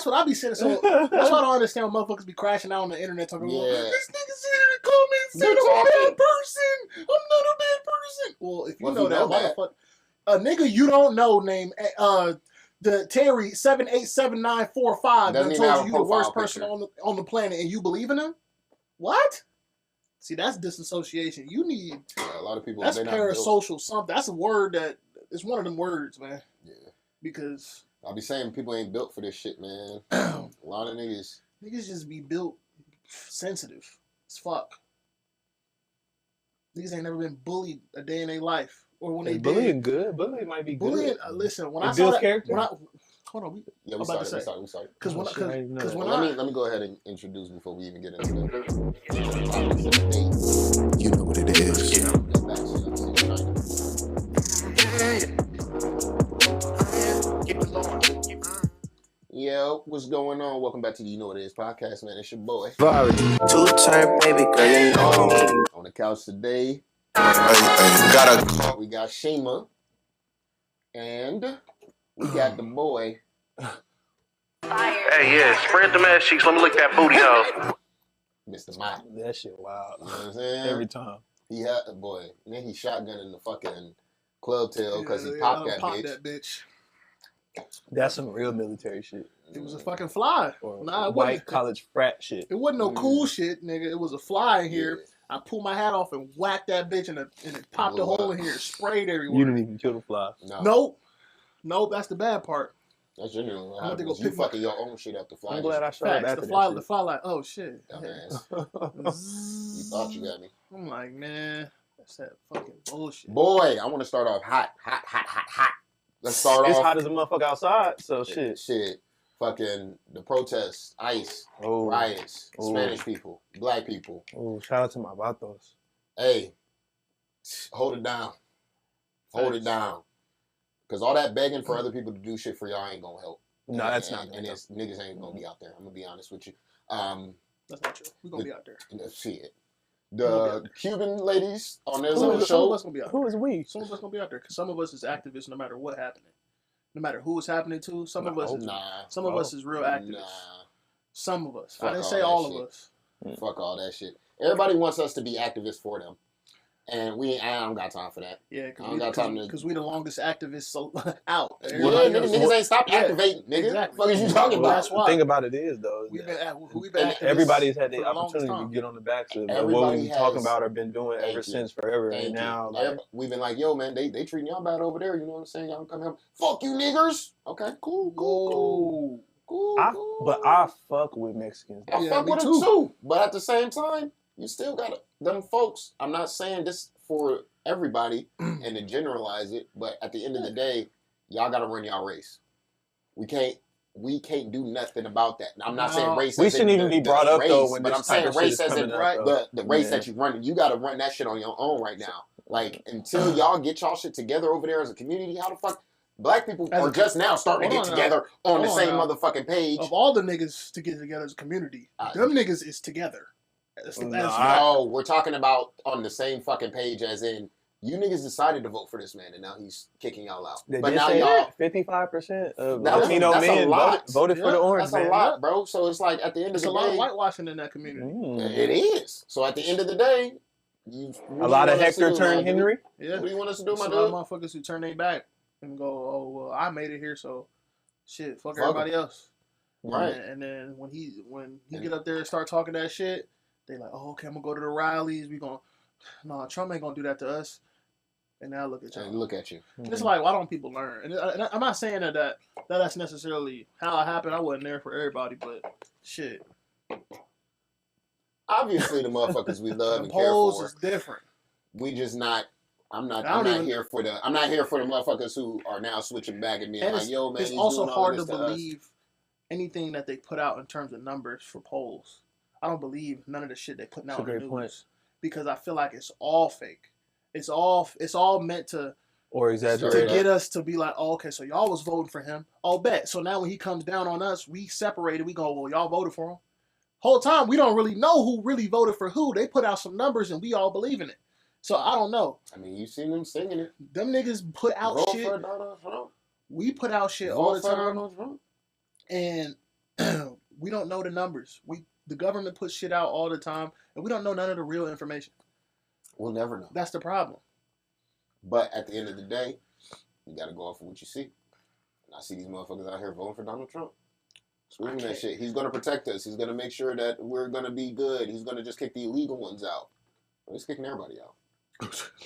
that's what I be saying. So that's why I don't understand when motherfuckers be crashing out on the internet talking about this nigga said in the comments said I'm a bad person. I'm not a bad person. Well, if you know that, why the fuck a nigga you don't know named the Terry 787945 that told you the worst person on the planet and you believe in him? What? See, that's disassociation. You need a lot of people. That's parasocial something. That's a word that it's one of them words, man. Yeah. Because I'll be saying people ain't built for this shit, man. A lot of niggas just be built sensitive as fuck. Niggas ain't never been bullied a day in their life, or when they bullying good. Bullying might be good. Bullying. Listen, when I saw that, character. Hold on, we started. Because when let me go ahead and introduce before we even get into it. You know what it is. Yo, what's going on? Welcome back to the You Know What It Is podcast, man. It's your boy. Javari. Two-turn, baby girl, you know. On the couch today, we got Shima, and we got the boy. Hey, yeah, spread them ass cheeks. Let me lick that booty hole. Mr. Mike. That shit wild. You know what I'm saying? Every time. He had the boy. And then he shotgunning the fucking club tail because he popped that bitch. That's some real military shit. It was a fucking fly. Or white college frat shit. It wasn't no cool shit, nigga. It was a fly in here. Yeah. I pulled my hat off and whacked that bitch and it popped a hole in here. Sprayed everywhere. You didn't even kill the fly. Nope. That's the bad part. That's genuinely what happened. You fucking your own shit up the fly. I'm glad I shot the fly like, oh shit. Dumbass. You thought you got me. I'm like, man, that's that fucking bullshit. Boy, I want to start off hot. Let's start off. It's hot as a motherfucker outside, so shit. Fucking the protests, ICE, riots, Spanish people, black people. Oh, shout out to my vatos. Hey, hold it down. Hold it down. Because all that begging for other people to do shit for y'all ain't going to help. No, that's not. And niggas ain't going to be out there. I'm going to be honest with you. That's not true. We're going to be out there. Shit. The Cuban ladies on their own show. Some of us going to be out there. Who is we? Some of us going to be out there. Because some of us is activists no matter what happening. No matter who it's happening to. Some of us is real activists. Some of us. I didn't say all of us. Fuck all that shit. Everybody wants us to be activists for them. And I don't got time for that. Yeah, because we the longest activists out. Niggas ain't stopped activating, nigga. Exactly. What are you talking about? That's why. The thing about it is, though, everybody's had the opportunity to get on the backs of what we've been talking about or been doing ever since forever. And now, we've been like, yo, man, they treating y'all bad over there. You know what I'm saying? Y'all come here. Fuck you, niggers. Okay, cool. But I fuck with Mexicans. I fuck with them too. But at the same time, you still got them folks. I'm not saying this for everybody and to generalize it, but at the end of the day, y'all got to run y'all race. We can't do nothing about that. I'm not saying race. We shouldn't even be brought up though. But I'm saying race isn't the race that you run. You got to run that shit on your own right now. Like until y'all get y'all shit together over there as a community, how the fuck? Black people are just now starting to get together on the same motherfucking page. Of all the niggas to get together as a community, them niggas is together. No, we're talking about on the same fucking page as in you niggas decided to vote for this man and now he's kicking y'all out. But now y'all 55% of Latino men voted for the orange man. That's a lot, bro. So it's like at the end of the day, there's a lot of whitewashing in that community. It is. So at the end of the day, a lot of Hector turned Henry. Yeah. What do you want us to do, my dude? A lot of motherfuckers who turn their back and go, oh well, I made it here, so shit, fuck everybody else. Right. And then when he get up there and start talking that shit. They like, oh, okay, I'm gonna go to the rallies. No, Trump ain't gonna do that to us. And now look at you. Look at you. It's like, why don't people learn? And I'm not saying that's necessarily how it happened. I wasn't there for everybody, but shit. Obviously, the motherfuckers we love and care for is different. We just not. I'm not here for the motherfuckers who are now switching back and being like, yo, man. It's also hard to believe anything that they put out in terms of numbers for polls. I don't believe none of the shit they putting out in the news because I feel like it's all fake. It's all meant to or exaggerate to get us to be like, oh, okay, so y'all was voting for him. I'll bet. So now when he comes down on us, we separated. We go, well, y'all voted for him. Whole time we don't really know who really voted for who. They put out some numbers and we all believe in it. So I don't know. I mean, you seen them singing it. Them niggas put out shit. We put out shit all the time, and We don't know the numbers. The government puts shit out all the time, and we don't know none of the real information. We'll never know. That's the problem. But at the end of the day, you got to go off of what you see. And I see these motherfuckers out here voting for Donald Trump. Screaming that shit. He's going to protect us. He's going to make sure that we're going to be good. He's going to just kick the illegal ones out. He's kicking everybody out.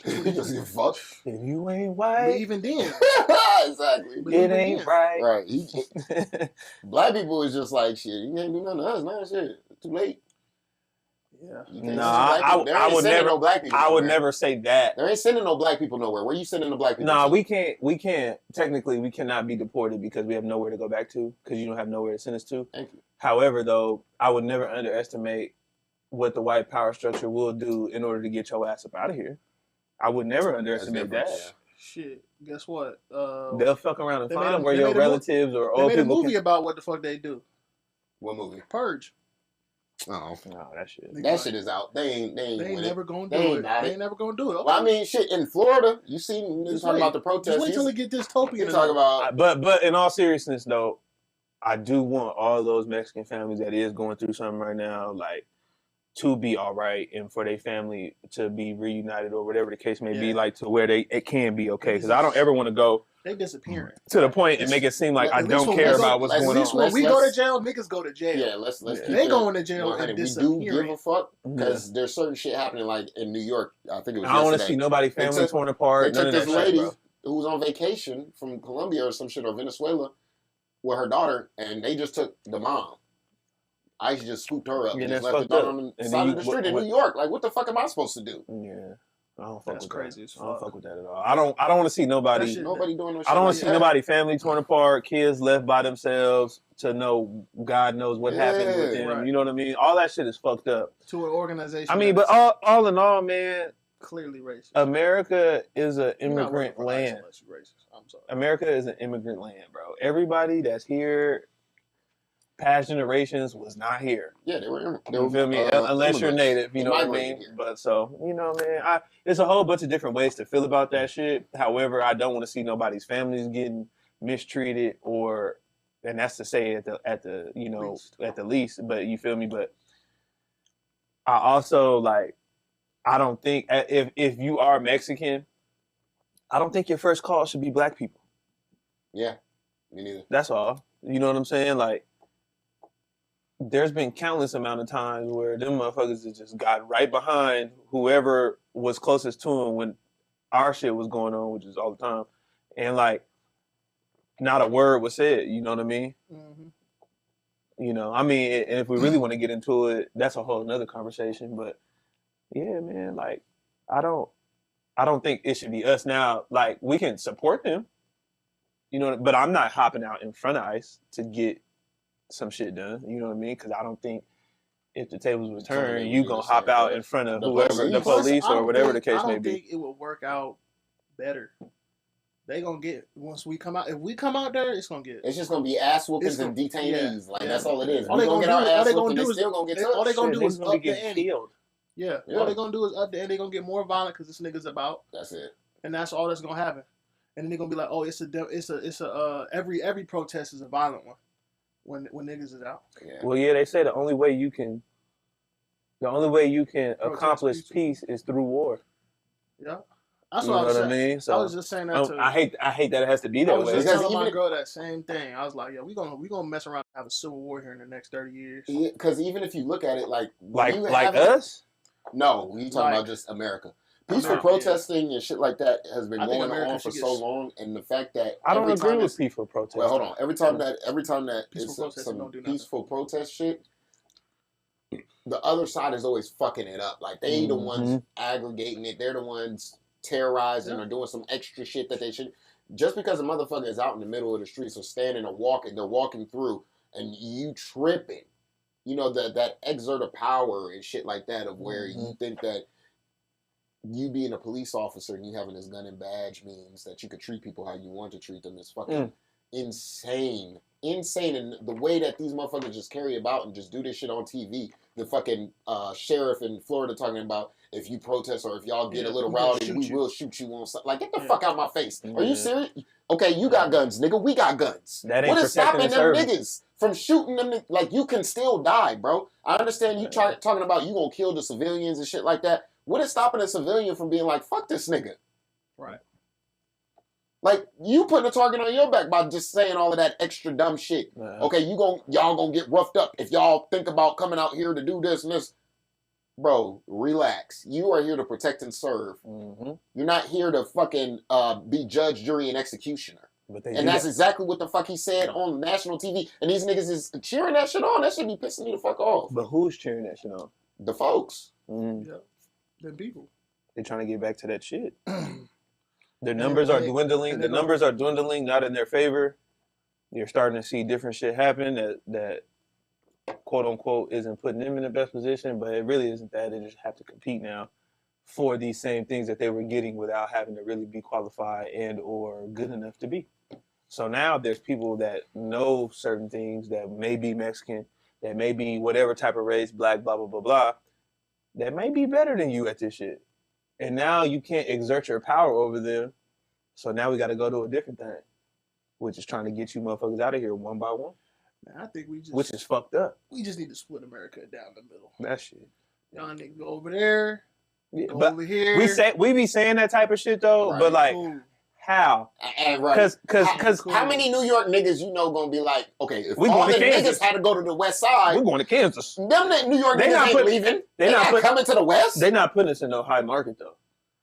He doesn't give a fuck. If you ain't white. But even then. Exactly. It ain't right. Right. Black people is just like, shit, you ain't do nothing to us now, shit. Too late. Yeah. No, I would never say that. There ain't sending no black people nowhere. Where you sending the black people? No, we can't. Technically, we cannot be deported because we have nowhere to go back to because you don't have nowhere to send us to. Thank you. However, though, I would never underestimate what the white power structure will do in order to get your ass up out of here. I would never underestimate that. Yeah. Shit, guess what? They'll fuck around and find where your relatives or old people. They made a movie about what the fuck they do. What movie? Purge. Oh, no, that shit. That shit is out. They ain't never gonna do it. They ain't never gonna do it. Okay. Well, I mean, shit. In Florida, you seen niggas talking about the protests. Just wait till they get dystopian. Talk about. But in all seriousness, though, I do want all those Mexican families that is going through something right now, like, to be all right and for their family to be reunited or whatever the case may be, like to where it can be okay. Because I don't ever want to go. They disappearing to the point and make it seem like I don't care about what's going on. At least when we go to jail, niggas go to jail. Yeah, let's they going to jail and disappearing. We do give a fuck because there's certain shit happening like in New York. I think it was. I don't want to see nobody family torn apart. They took this lady who was on vacation from Colombia or some shit or Venezuela with her daughter, and they just took the mom. ICE just scooped her up and just left the daughter on the side of the street in New York. Like, what the fuck am I supposed to do? Yeah. I don't fuck That's with crazy. That. I don't fuck with that at all. I don't want to see nobody. Nobody doing no shit. I don't want to see nobody family torn apart, kids left by themselves to know God knows what happened with them. Right. You know what I mean? All that shit is fucked up. To an organization. I mean, but all in all, man, clearly racist. America is an immigrant land. Racist. I'm sorry. America is an immigrant land, bro. Everybody that's here, past generations was not here. Yeah, they were. You feel me? Unless you're native, you know what I mean? Here. But so, you know, man, there's a whole bunch of different ways to feel about that shit. However, I don't want to see nobody's families getting mistreated and that's to say at the least, but you feel me? But I also I don't think if you are Mexican, I don't think your first call should be black people. Yeah, me neither. That's all. You know what I'm saying? Like, there's been countless amount of times where them motherfuckers has just got right behind whoever was closest to them when our shit was going on, which is all the time. And not a word was said, you know what I mean? Mm-hmm. You know, I mean, and if we really want to get into it, that's a whole nother conversation. But yeah, man, I don't think it should be us now. Like, we can support them, you know, but I'm not hopping out in front of ICE to get some shit done, you know what I mean? Because I don't think if the tables were turned, you gonna hop out in front of whoever, the police or whatever the case may be. I don't think it would work out better. They gonna get once we come out. If we come out there, it's gonna get. It's just gonna be ass whoopings and detainees. That's all it is. All they gonna get our ass whooped. They still gonna get touched. All they gonna do is up the ante. Yeah. All they gonna do is up the ante. They gonna get more violent because this nigga's about. That's it. And that's all that's gonna happen. And then they're gonna be like, oh, every protest is a violent one. When niggas is out. Yeah. Well, yeah, they say the only way you can accomplish peace is through war. Yeah, that's what I was saying. I mean? So I was just saying that too. I hate that it has to be that way. I was just telling my girl that same thing. I was like, yeah, we gonna mess around and have a civil war here in the next 30 years. Because even if you look at it like us, no, we talking about just America. Peaceful protesting and shit like that has been going on for so long, and the fact that I don't agree with peaceful protesting. Well, hold on. Every time that it's some peaceful protest shit, the other side is always fucking it up. Like, they the ones aggregating it. They're the ones terrorizing or doing some extra shit that they should. Just because a motherfucker is out in the middle of the streets or standing or walking, they're walking through, and you tripping. You know, that exert of power and shit like that of where you think that you being a police officer and you having this gun and badge means that you could treat people how you want to treat them is fucking insane insane. And the way that these motherfuckers just carry about and just do this shit on TV. The fucking sheriff in Florida talking about if you protest or if y'all get a little rowdy, we will shoot you on something. Like, get the fuck out of my face. Are you serious? Okay, you got guns, nigga. We got guns. That ain't what is stopping them service. niggas from shooting them? Like, you can still die, bro. I understand you talking about you gonna kill the civilians and shit like that. What is stopping a civilian from being like, fuck this nigga? Right. Like, you putting a target on your back by just saying all of that extra dumb shit. Okay, y'all gonna get roughed up if y'all think about coming out here to do this and this. Bro, relax. You are here to protect and serve. Mm-hmm. You're not here to fucking be judge, jury, and executioner. And that's exactly what the fuck he said on national TV. And these niggas is cheering that shit on. That should be pissing me the fuck off. But who's cheering that shit on? The folks. Yeah. Them people. They trying to get back to that shit. Their numbers are dwindling. The numbers are dwindling, not in their favor. You're starting to see different shit happen that quote unquote isn't putting them in the best position, but it really isn't that. They just have to compete now for these same things that they were getting without having to really be qualified and or good enough to be. So now there's people that know certain things that may be Mexican, that may be whatever type of race, black, blah, blah, blah, blah, that may be better than you at this shit. And now you can't exert your power over them. So now we got to go to a different thing, which is trying to get you motherfuckers out of here one by one. Man, I think which is fucked up. We just need to split America down the middle. That shit. Y'all niggas go over there. Yeah, go but over here. We be saying that type of shit though, right, but like, cool. How? Right. Because how many New York niggas you know gonna be like, okay, if we all the Kansas. niggas had to go to the West Side, we're going to Kansas. Them New York niggas ain't leaving. They not coming to the West. They not putting us in no high market though.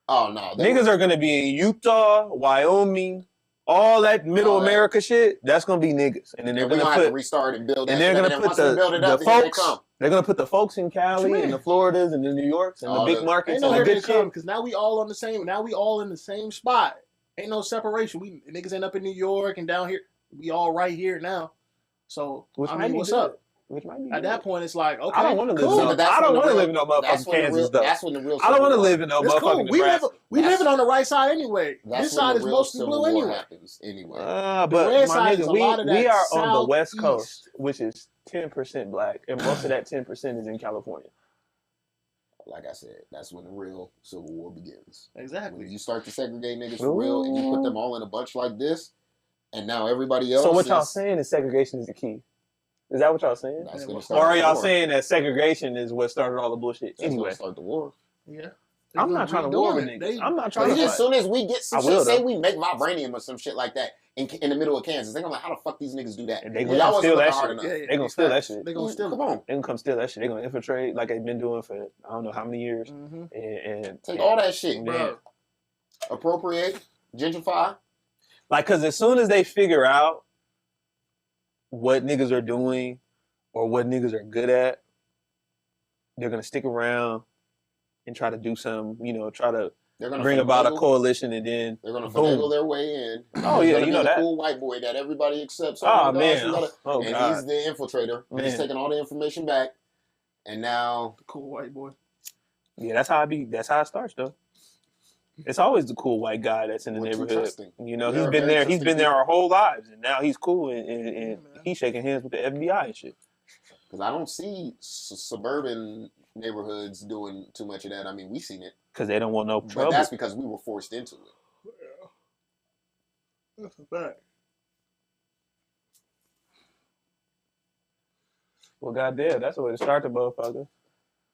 Oh no, niggas are gonna be in Utah, Wyoming, all that middle America shit. That's gonna be niggas, and then they're gonna have to restart and build. And they're gonna put the folks. They're gonna put the folks in Cali and the Floridas and the New Yorks and the big markets and the good shit. Because now we all on the same. Now we all in the same spot. Ain't no separation. We niggas end up in New York and down here. We all right here now. So I mean, what's up? At that point, it's like, okay, I don't want to live. cool. I don't want to live in no motherfucking Kansas though. That's when the real. I don't want to live in no motherfucking cool. Nebraska. We living on the right side anyway. This side is mostly blue anyway. But my nigga, we are on the West Coast, which is 10% black, and most of that 10% is in California. Like I said, that's when the real Civil War begins. Exactly. When you start to segregate niggas for real, and you put them all in a bunch like this, and now everybody else. So what y'all saying is segregation is the key. Is that what y'all saying? Or are y'all saying that segregation is what started all the bullshit? Anyway, start the war. Yeah. I'm not trying to war with niggas. I'm not trying to. As soon as we get some shit, say we make vibranium or some shit like that in the middle of Kansas, they're gonna like, how the fuck these niggas do that? They gonna steal that shit. They gonna steal that shit. They gonna steal. Come on. They gonna come steal that shit. They gonna infiltrate like they've been doing for I don't know how many years. And take all that shit, bro. Appropriate, gentrify. Like, cause as soon as they figure out what niggas are doing or what niggas are good at, they're gonna stick around and try to do some, try to bring about a coalition, and then they're gonna finagle their way in. Oh yeah, you know that cool white boy that everybody accepts. Oh man, and he's the infiltrator. Man. He's taking all the information back, and now the cool white boy. Yeah, that's how it starts though. It's always the cool white guy that's in the neighborhood. He's been there. He's been there our whole lives, and now he's cool, and he's shaking hands with the FBI and shit. Because I don't see suburban neighborhoods doing too much of that. I mean, we've seen it. Because they don't want no trouble. But that's because we were forced into it. Yeah. That's a fact. Well, goddamn, that's what it started, motherfucker.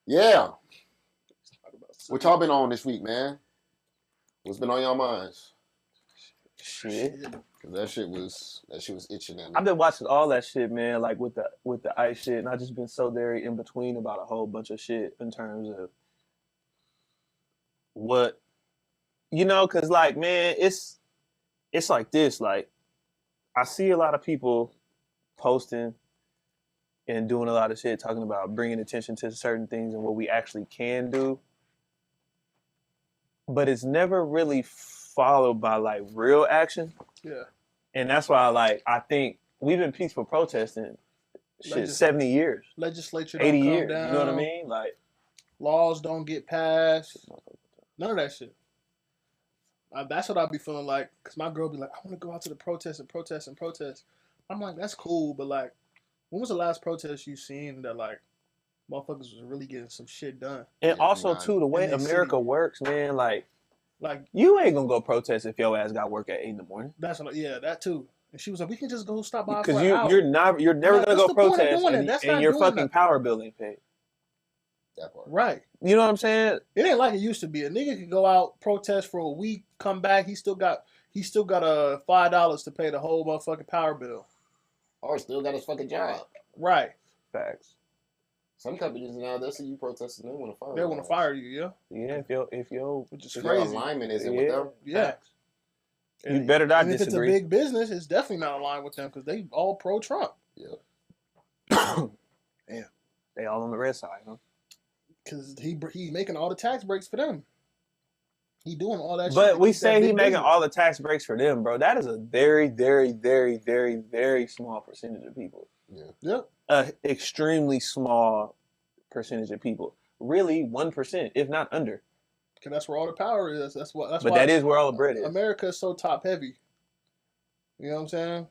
Yeah. What y'all been on this week, man? What's been on y'all minds? Shit. Cause that shit was itching at me. I've been watching all that shit, man, like with the ICE shit, and I've just been so very in between about a whole bunch of shit in terms of what, cause like, man, it's like this, like I see a lot of people posting and doing a lot of shit talking about bringing attention to certain things and what we actually can do, but it's never really followed by like real action. Yeah. And that's why I think we've been peaceful protesting 70 years. Legislature 80 don't years. come down. You know what I mean? Like laws don't get passed. None of that shit. That's what I be feeling like. Cause my girl be like, I want to go out to the protest and protest and protest. I'm like, that's cool, but like, when was the last protest you seen that like motherfuckers was really getting some shit done? And Yeah, also nah. too, the way In their America city. works, man, like Like you ain't gonna go protest if your ass got work at 8 in the morning. that's that too. And she was like, we can just go stop by Because for an hour. you're never like, gonna what's go the point of protest doing it? and, That's and not your doing fucking nothing. power bill ain't paid. That part. Right. You know what I'm saying? It ain't like it used to be. A nigga could go out, protest for a week, come back, he still got a $5 to pay the whole motherfucking power bill. Or still got his fucking job. Right. Facts. Some companies now they see you protesting, they want to fire. They want to fire you, yeah. Yeah, if your Which is Your crazy. alignment isn't with them. Yeah. You better not and if it's a disagree. big business, it's definitely not aligned with them because they all pro-Trump. Yeah. Damn. They all on the red side, huh? Because he making all the tax breaks for them. He doing all that shit. But to we keep that say he big making business. all the tax breaks for them, bro. That is a very, very, very, very, very small percentage of people. Yeah. Yep. An extremely small percentage of people. Really, 1%, if not under. Because that's where all the power is. That's But why that is where all the bread is. America is so top heavy. You know what I'm saying?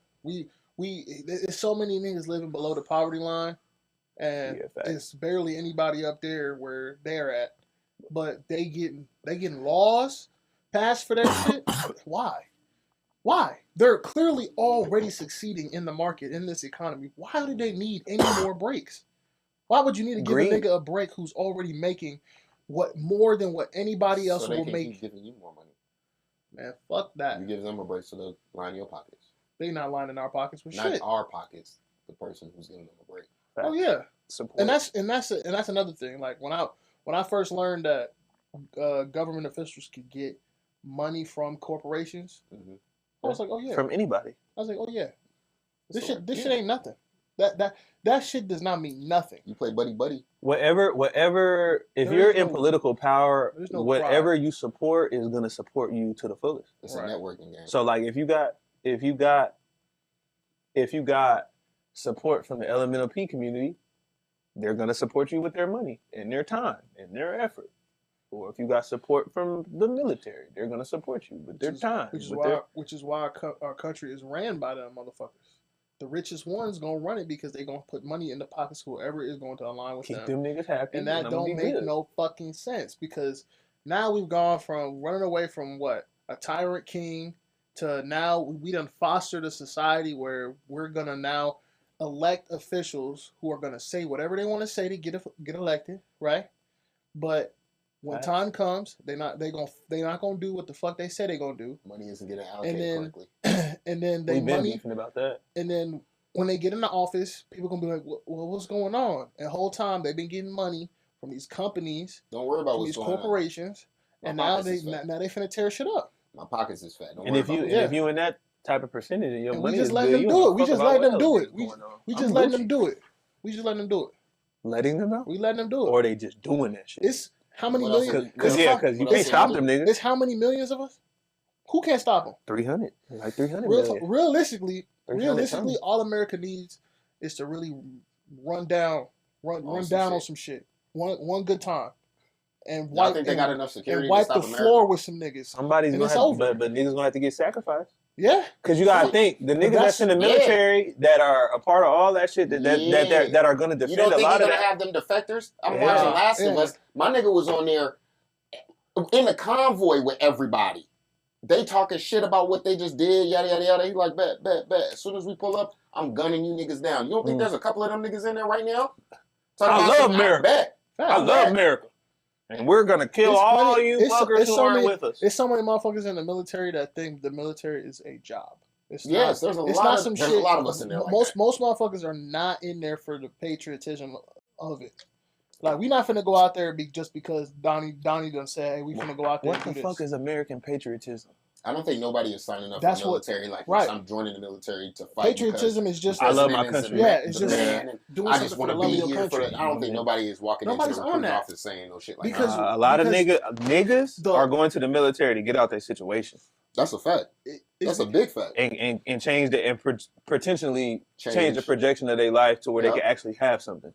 There's so many niggas living below the poverty line, and Yeah, facts. it's barely anybody up there where they're at. But they getting laws passed for that shit. Why? Why? They're clearly already succeeding in the market in this economy. Why do they need any more breaks? Why would you need to give Greed. a nigga a break who's already making more than what anybody else So they will can make? keep giving you more money. Man, fuck that. You give them a break so they'll line your pockets. They not lining our pockets with Not shit. our pockets. The person who's giving them a break. Oh yeah, Support. and that's another thing. Like when I first learned that government officials could get money from corporations, Mm-hmm. I was like, oh yeah. From anybody. I was like, oh yeah. This shit Yeah. ain't nothing. That shit does not mean nothing. You play buddy buddy. Whatever. If There you're is in no- political power, there's no whatever pride. you support is gonna support you to the fullest. It's Right. a networking game. So like if you got support from the elemental P community, they're gonna support you with their money and their time and their effort. Or if you got support from the military, they're gonna support you with their time. Which is with why our country is ran by them motherfuckers. The richest ones gonna run it because they gonna put money in the pockets of whoever is going to align with keep them. them niggas happy. And that I'ma don't be make good. no fucking sense because now we've gone from running away from what? A tyrant king to now we done fostered a society where we're gonna now elect officials who are gonna say whatever they want to say to get elected, right? But when Facts. time comes, they not gonna do what the fuck they say they gonna do. Money isn't getting allocated then- correctly. And then they We've been money beefing about that. and then when they get in the office, people gonna be like, well, what's going on? And the whole time they've been getting money from these companies, Don't worry about from what's these going on. corporations, My and now pockets they is fat. now they finna tear shit up. My pockets is fat. Don't And worry if you about Yeah. if you in that type of percentage and your And we money just is letting good, them you do don't it. We fuck just about letting what them do else it. is We going on. just I'm letting Gucci. them do it. We just letting them do it. Letting them know, We letting them do it. or they just doing that shit. It's how many What else millions? is- Because What you else can't is stop it? them niggas. It's how many millions of us? Who can't stop them? 300, like 300 million. Realistically, 300 something. all America needs is to really run down some on shit. some shit. One good time, and Y'all wipe think they got enough security and wipe to the stop America? floor with some niggas. Somebody's And gonna it's have, over. but niggas gonna have to get sacrificed. Yeah, Cause you gotta Yeah. think the niggas that's- that's in the military that are a part of all that shit that Yeah. are gonna You defend don't a think lot you're of gonna that. have them defectors? I'm Yeah. watching Last of Yeah. Us. My nigga was on there in the convoy with everybody. They talking shit about what they just did, yada yada yada. He like, bet. As soon as we pull up, I'm gunning you niggas down. You don't think there's a couple of them niggas in there right now? Talking I about love some- America. Bet. I love America, and we're gonna kill It's all plenty- you it's- fuckers it's who so aren't many- with us. There's so many motherfuckers in the military that think the military is a job. It's Yes, not. there's a It's lot not of some there's shit. a lot of us in there. Like most that. motherfuckers are not in there for the patriotism of it. Like we not finna go out there just because Donnie done say, hey, we finna go out there What the and do fuck this. is American patriotism? I don't think nobody is signing up That's for the what- military like right. this. I'm joining the military to fight. Patriotism is just I love president my is country. the Yeah, man- it's the just man, and doing I something just for want the to love of be your here for country. it. I don't think nobody is walking Nobody's into the on recruiting that. office saying no shit like Because- that. A lot of because niggas the- are going to the military to get out their situation That's a fact. That's a big fact. and change the and potentially change the Change. projection of their life to where they Yep. can actually have something.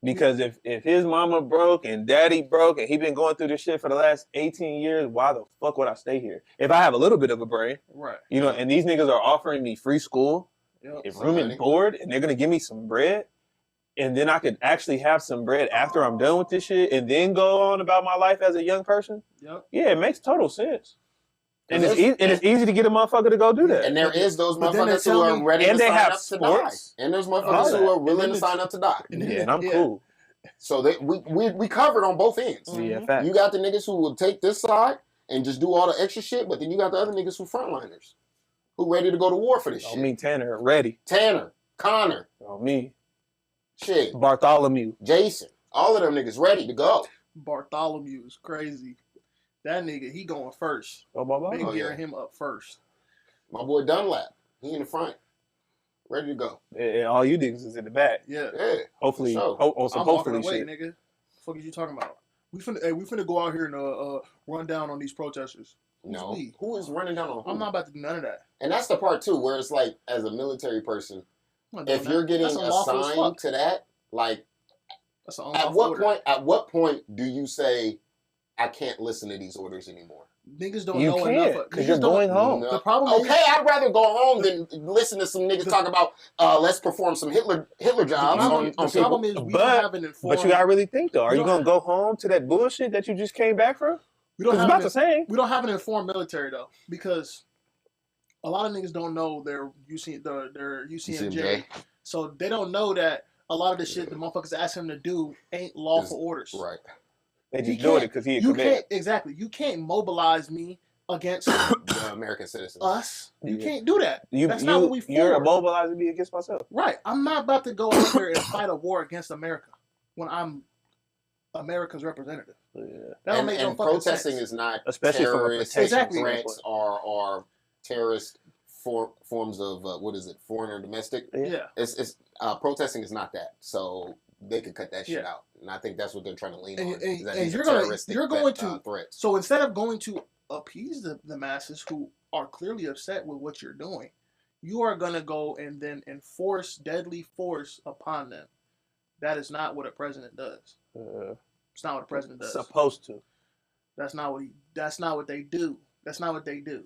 Because if his mama broke and daddy broke and he been going through this shit for the last 18 years, why the fuck would I stay here? If I have a little bit of a brain, right. you know, and these niggas are offering me free school, and room and board, and they're gonna give me some bread, and then I could actually have some bread after I'm done with this shit, and then go on about my life as a young person. Yep. Yeah, it makes total sense. And it's easy to get a motherfucker to go do that. And there is those motherfuckers who are ready to sign up to die. And there's motherfuckers who are willing to sign up to die. Yeah, and I'm cool. So we covered on both ends. Yeah, facts. You got the niggas who will take this side and just do all the extra shit, but then you got the other niggas who frontliners, who ready to go to war for this shit. Me, Tanner, ready. Tanner, Connor. Me. Shit. Bartholomew. Jason. All of them niggas ready to go. Bartholomew is crazy. That nigga, he going first. They gearing him up first. My boy Dunlap, he in the front, ready to go. And all you niggas is in the back. Yeah. Hopefully, sure. on some I'm hopefully away, shit. Nigga. The fuck is you talking about? We finna go out here and run down on these protesters. No. Who is running down on who? I'm not about to do none of that. And that's the part too, where it's like, as a military person, if you're getting assigned to that, like, at what point do you say, I can't listen to these orders anymore? Niggas don't know enough. Because you're going home. No. The problem is, I'd rather go home than listen to some niggas talk about let's perform some Hitler jobs on the problem is we don't have an informed. But you gotta really think though. Are you gonna go home to that bullshit that you just came back from? We don't have about the same. We don't have an informed military though, because a lot of niggas don't know their UCMJ. So they don't know that a lot of the shit the motherfuckers ask him to do ain't lawful orders. Right. They just doing it because he Exactly. You can't mobilize me against the American citizens. Us. You can't do that. That's not what we for. You're mobilizing me against myself. Right. I'm not about to go out there and fight a war against America when I'm America's representative. Yeah. That don't make no fucking protesting sense. Is not especially terrorist threats or terrorist forms of foreign or domestic. Yeah. It's protesting is not that. So they could cut that shit out, and I think that's what they're trying to lean on. And you're going to threats. So instead of going to appease the masses who are clearly upset with what you're doing, you are going to go and then enforce deadly force upon them. That is not what a president does. It's not what a president does. Supposed to. That's not what they do. That's not what they do.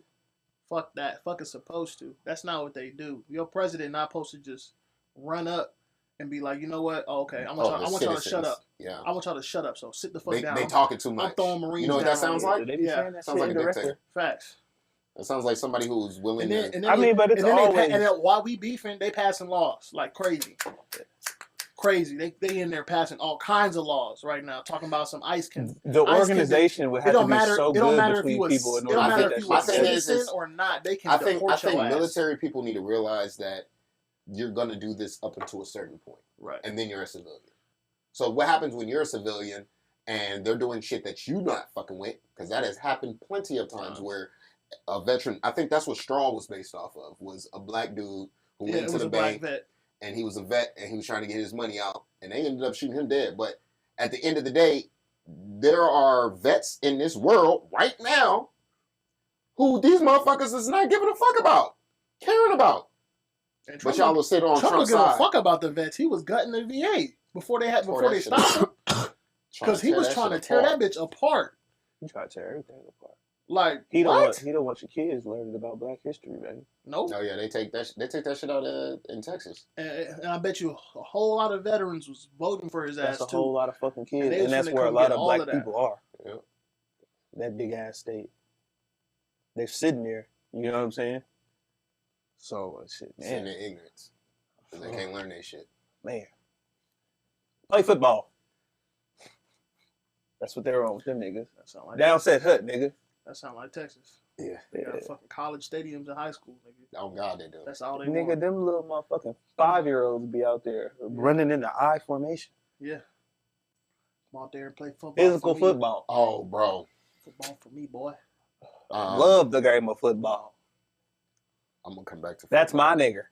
Fuck that. Fuck is supposed to. That's not what they do. Your president not supposed to just run up and be like, you know what? Oh, okay, I want y'all to shut up. Yeah. I want y'all to shut up. So sit the fuck down. They talking too much. I'm throwing Marines. You know what that sounds like? Yeah. Sounds like a dictator. Facts. It sounds like somebody who's willing but it's always. And then while we beefing, they passing laws like crazy. Crazy. They in there passing all kinds of laws right now, talking about some ICE can. The organization would have to be so good between people in order to get that shit. My thing is or not, they can. I think military people need to realize that you're gonna do this up until a certain point, right? And then you're a civilian. So what happens when you're a civilian and they're doing shit that you not fucking with? Because that has happened plenty of times where a veteran. I think that's what Straw was based off of. Was a black dude who went to the bank. And he was a vet, and he was trying to get his money out, and they ended up shooting him dead. But at the end of the day, there are vets in this world right now who these motherfuckers is not giving a fuck about, caring about. But y'all will sit on Trump's side. Trump give a fuck about the vets. He was gutting the VA before they stopped him, because he was trying to tear that bitch apart. He tried to tear everything apart. Like he don't want your kids learning about Black history, man. Nope. Oh yeah, they take that shit out in Texas. And I bet you a whole lot of veterans was voting for his ass too. That's a whole lot of fucking kids, and that's where a lot of Black people are. Yep. That big ass state. They're sitting there. You know what I'm saying? So shit, man. Sitting in ignorance. Because they can't learn that shit. Man. Play football. That's what they're on with them niggas. That sound like Downset Hut, nigga. That sound like Texas. Yeah. They got fucking college stadiums in high school, nigga. Oh God, they do. That's all they want. Nigga, them little motherfucking 5-year-olds be out there running in the I formation. Yeah. Come out there and play football. Physical football. Oh, bro. Football for me, boy. Love the game of football. I'm gonna come back to football. That's my nigger.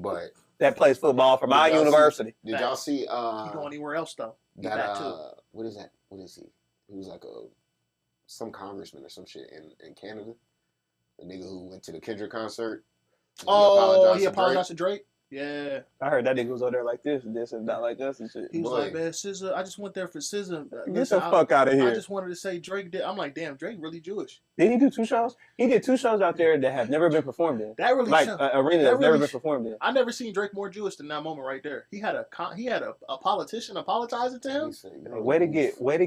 But that plays football for my university. Did y'all see? You go anywhere else though? That what is that? What is he? He was like some congressman or some shit in Canada. The nigga who went to the Kendrick concert. He apologized to Drake. Yeah. I heard that nigga was over there like this and not like us and shit. He was like, man, SZA, I just went there for SZA. Get the fuck out of here. I just wanted to say Drake did. I'm like, damn, Drake really Jewish. Did he do 2 shows? He did 2 shows out there that have never been performed in. That really like arena that's never been performed in. I never seen Drake more Jewish than that moment right there. He had a politician apologizing to him. Way to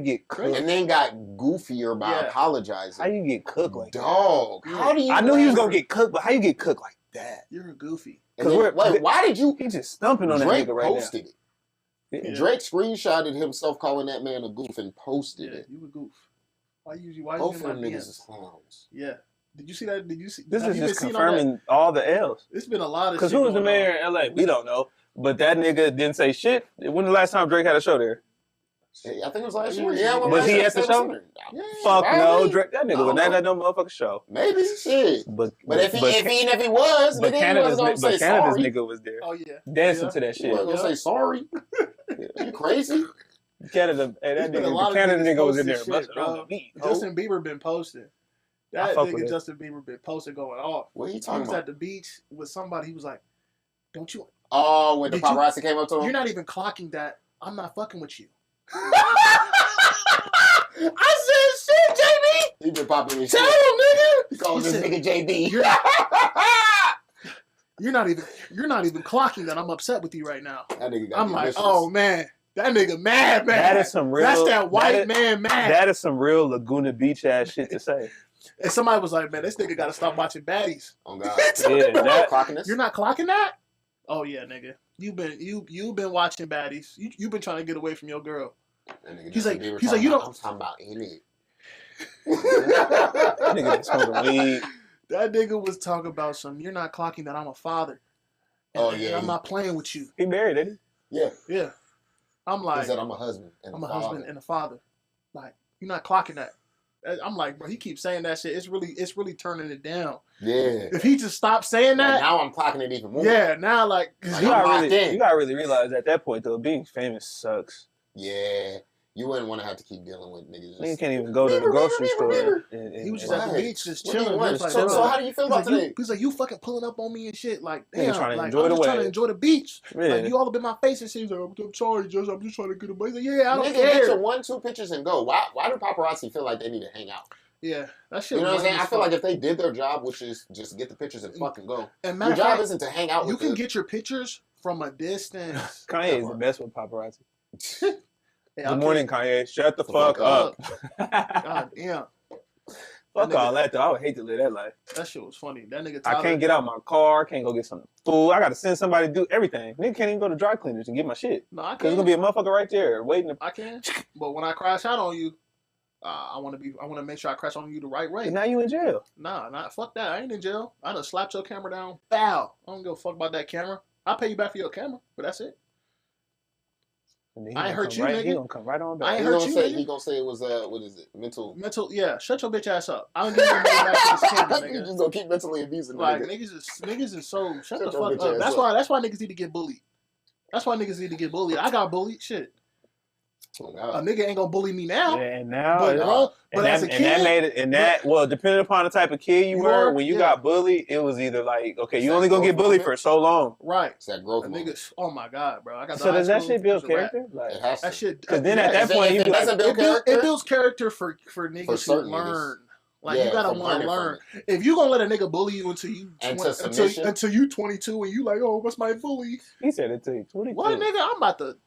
get cooked. And then got goofier by apologizing. How you get cooked like dog? That? How do you? I knew he was gonna get cooked, but how you get cooked like that? You're a goofy. Why did you? He just stumping on Drake that nigga right now. posted it. Yeah. Drake screenshotted himself calling that man a goof and posted it. You a goof. Why both of them niggas is clowns. Yeah. Did you see that? Did you see? This is just confirming all the L's. It's been a lot of. Because who was the mayor in LA? We don't know. But that nigga didn't say shit. When the last time Drake had a show there? I think it was last year. Yeah, was he at the show? Yeah, fuck no, Drake. That nigga was not at no motherfucking show. Maybe shit. But if he was, but Canada's nigga was there. Oh yeah, dancing to that shit. You gonna say sorry? You crazy? Canada, hey, that nigga, Canada nigga was in there. Justin Bieber been posting. That nigga Justin Bieber been posting going off. What are you talking about? He was at the beach with somebody. He was like, "Don't you?" Oh, when the paparazzi came up to him. You're not even clocking that. I'm not fucking with you. I said shit, JB. He been popping his shit. Tell him, nigga. He called this nigga JB. You're not even clocking that I'm upset with you right now. That nigga got I'm like, oh man, that nigga mad. That is some real. That's that white man mad. That is some real Laguna Beach ass shit to say. And somebody was like, man, this nigga got to stop watching baddies. Oh God. Yeah, you're not clocking that? Oh yeah, nigga. You've been watching baddies. You've been trying to get away from your girl. He's like, you don't. I'm talking about in it. That nigga smoking weed. That nigga was talking about some. You're not clocking that I'm a father. And I'm not playing with you. He married, didn't he? Yeah. Yeah. I'm like. He said I'm a husband. I'm a husband and a father. Like you're not clocking that. I'm like, bro, he keeps saying that shit. It's really turning it down. Yeah. If he just stopped saying that. Now I'm clocking it even more. Yeah, now like you gotta really realize at that point though, being famous sucks. Yeah. You wouldn't want to have to keep dealing with niggas. Nigga can't even go to the grocery store. He was just at the beach just chilling. Like, so how do you feel about today? He's like, you fucking pulling up on me and shit. Like, damn, trying to like, enjoy I'm the just trying to enjoy the beach. Yeah. Like, you all up in my face and shit. He's like, I'm sorry, Judge. I'm just trying to get away. He's like, yeah, I don't care. Get your 1-2 pictures and go. Why do paparazzi feel like they need to hang out? Yeah, that shit. You know what I'm saying? I feel like if they did their job, which is just get the pictures and fucking go. And your job isn't to hang out with you can get your pictures from a distance. Kanye is the best with paparazzi. Hey, Good morning, Kanye. Shut the fuck up. God damn. Fuck all that, though. I would hate to live that life. That shit was funny. That nigga I can't get out my car. Can't go get some food. I got to send somebody to do everything. Nigga can't even go to dry cleaners and get my shit. No, I can't. Because there's going to be a motherfucker right there waiting. I can. But when I crash out on you, I want to make sure I crash on you the right way. And now you in jail. Nah, fuck that. I ain't in jail. I done slapped your camera down. Bow. I don't give a fuck about that camera. I'll pay you back for your camera, but that's it. I ain't hurt you, nigga. He gonna come right on back. I ain't hurt you, nigga. He gonna say it was, what is it, mental? Yeah, shut your bitch ass up. I don't give you money back to this camera, nigga. You just gonna keep mentally abusing like, nigga. niggas is so, shut the fuck up. That's why niggas need to get bullied. That's why niggas need to get bullied. I got bullied, shit. Oh, a nigga ain't gonna bully me now. Yeah, and now, but as a kid, well, depending upon the type of kid you were, when you got bullied, it was either like, okay, you only gonna get bullied for so long, right? It's that growth. Niggas, oh my god, bro, I got. So does that shit build character? Like, it has to. That shit, because then at that point, you doesn't build character. It builds character for niggas who learn. Like, you gotta want to learn. If you gonna let a nigga bully you until you 22 and you like, oh, what's my bully? He said it to you. 22. What, nigga? I'm about to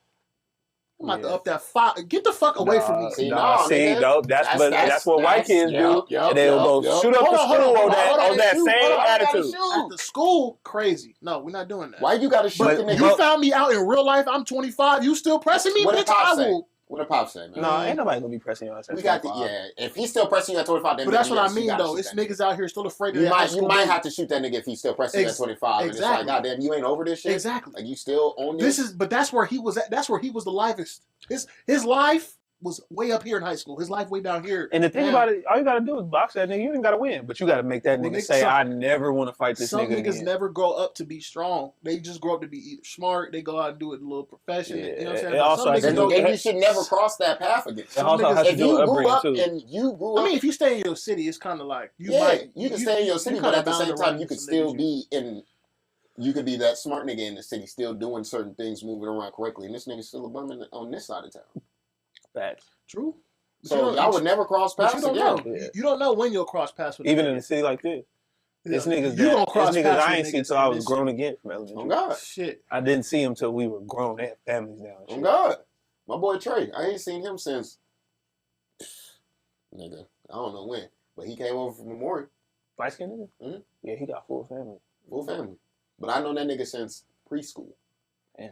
up that fire. Get the fuck away from me. That's what white kids do. And they'll go shoot up the school on that same attitude. At the school, crazy. No, we're not doing that. Why you gotta shoot the nigga? You found me out in real life. I'm 25. You still pressing me, bitch? I will. What a pop say, man? No, ain't nobody gonna be pressing you on. We got if he's still pressing you at 25, then but that's what I mean, though. It's niggas out here still afraid of that. You might have to shoot that nigga if he's still pressing you at 25. Exactly. And it's like, goddamn, you ain't over this shit. Exactly. Like you still on this. But that's where he was at. That's where he was the livest. His life was way up here in high school. His life way down here. And the thing about it, all you gotta do is box that nigga. You ain't gotta win, but you gotta make that nigga say, "I never want to fight this nigga." Some niggas again. never grow up to be strong. They just grow up to be either smart. They go out and do it a little profession. Yeah. You know what I'm saying? It also and you should never cross that path again. If you grew up and you grew up, I mean, if you stay in your city, it's kind of like you can stay in your city, but at the same time, you could still be in You could be that smart nigga in the city, still doing certain things, moving around correctly, and this nigga's still a bum on this side of town. Facts. True. So y'all would never cross paths again. Yeah. You don't know when you'll cross paths with even in a city like this. It's niggas you gonna cross paths I ain't seen till I was grown again from elementary. Oh God. Shit. I didn't see him till we were grown. They had families now. Oh God. My boy Trey. I ain't seen him since nigga. I don't know when. But he came over from Memorial. Light skinned nigga? Mm-hmm. Yeah, he got full family. Full family. But I know that nigga since preschool. Yeah.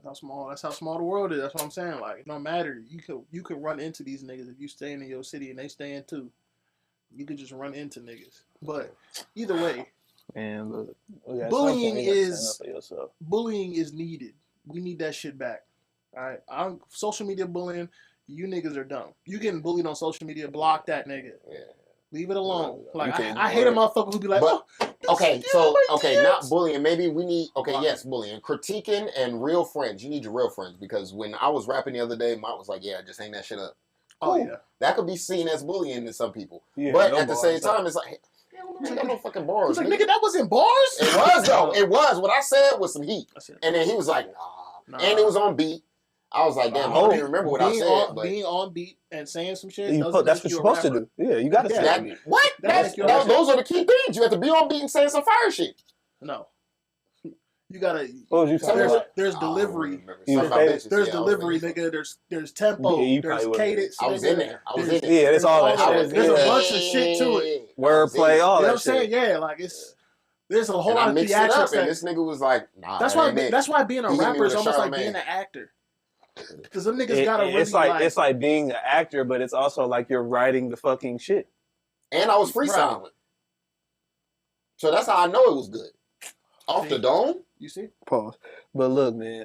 That's how small the world is. That's what I'm saying. Like, it don't matter. You could run into these niggas if you staying in your city and they staying too. You could just run into niggas. But either way, man, look, bullying is needed. We need that shit back. All right, social media bullying. You niggas are dumb. You getting bullied on social media? Block that nigga. Yeah. Leave it alone. Like I hate a motherfucker who be like, not bullying. Maybe we need yes, bullying, critiquing, and real friends. You need your real friends because when I was rapping the other day, Mike was like, "Yeah, just hang that shit up." Oh yeah, that could be seen as bullying to some people. Yeah, but at the same time, it's like, I got no fucking bars. Like, nigga, that wasn't bars. It was though. It was. What I said was some heat, and then he was like, "Nah," and it was on beat. I was like, damn, I don't even remember what I said. But being on beat and saying some shit, that's what you're supposed to do. Yeah, you got to say that. What? Those are the key things. You have to be on beat and saying some fire shit. No. You gotta. What was you talking about? There's delivery. There's delivery, nigga. There's tempo. There's cadence. I was in there. Yeah, it's all that shit. There's a bunch of shit to it. Wordplay, all that shit. You know what I'm saying? Yeah, like it's. There's a whole lot of theatrics. And this nigga was like, nah. That's why being a rapper is almost like being an actor. Because them niggas gotta really it's like being an actor, but it's also like you're writing the fucking shit. And I was freestyling. So that's how I know it was good. Off the dome? You see? Pause. But look, man.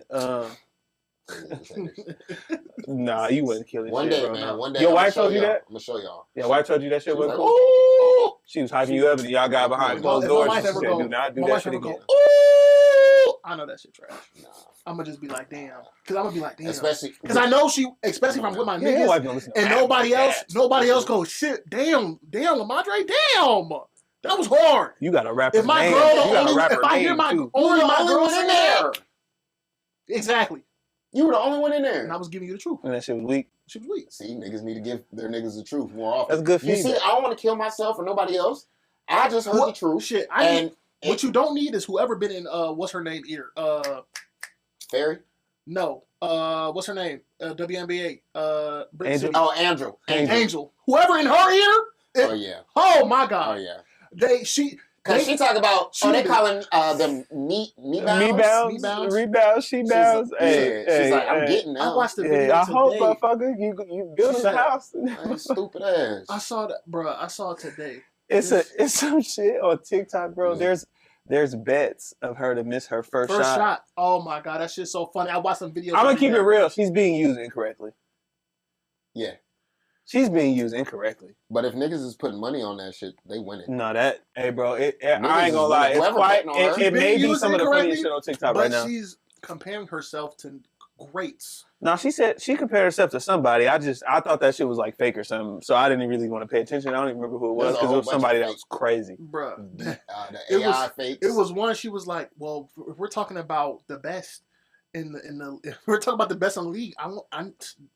Nah, you wasn't killing one shit, day, bro. man. One day. Your wife told you that? I'm gonna show y'all. Yeah, wife told you that shit was like, cool. Ooh! She was hyping you up and y'all got behind closed doors. She said, do not do that shit again. Ooh! I know that shit trash. Nah. I'm gonna just be like, damn. Because I'm gonna be like, damn. Especially I know especially if I'm with my niggas and nobody else goes, shit, damn, Lamadre, damn. That was hard. You got a rapper. If my girl, if I hear my only my girl in there. Exactly. You were the only one in there. And I was giving you the truth. And that shit was weak. She was weak. See, niggas need to give their niggas the truth more often. That's good feedback. You see, I don't want to kill myself or nobody else. I just heard the truth. Shit. What you don't need is whoever been in what's her name ear? Fairy? No. What's her name? WNBA. Angel. Oh, Angel. Whoever in her ear. Oh yeah. Oh my God. Oh yeah. She talk about they calling them me bounds. She bounds. She's like, I'm getting them. I watched the video today. I hope, motherfucker, you building a house. Stupid ass. I saw that, bro. I saw it today. It's some shit on TikTok, bro. Yeah. There's bets of her to miss her first shot. Oh my God, that shit's so funny. I watched some videos. I'm gonna keep it real. She's being used incorrectly. Yeah. She's being used incorrectly. But if niggas is putting money on that shit, they win it. No, hey, bro. I ain't gonna lie. It may be some of the funniest shit on TikTok right now. But she's comparing herself to greats. No, she said she compared herself to somebody. I thought that shit was like fake or something. So I didn't really want to pay attention. I don't even remember who it was because it was somebody that was crazy. Bruh. The AI fakes. It was one, she was like, well, if we're talking about the best if we're talking about the best in the league,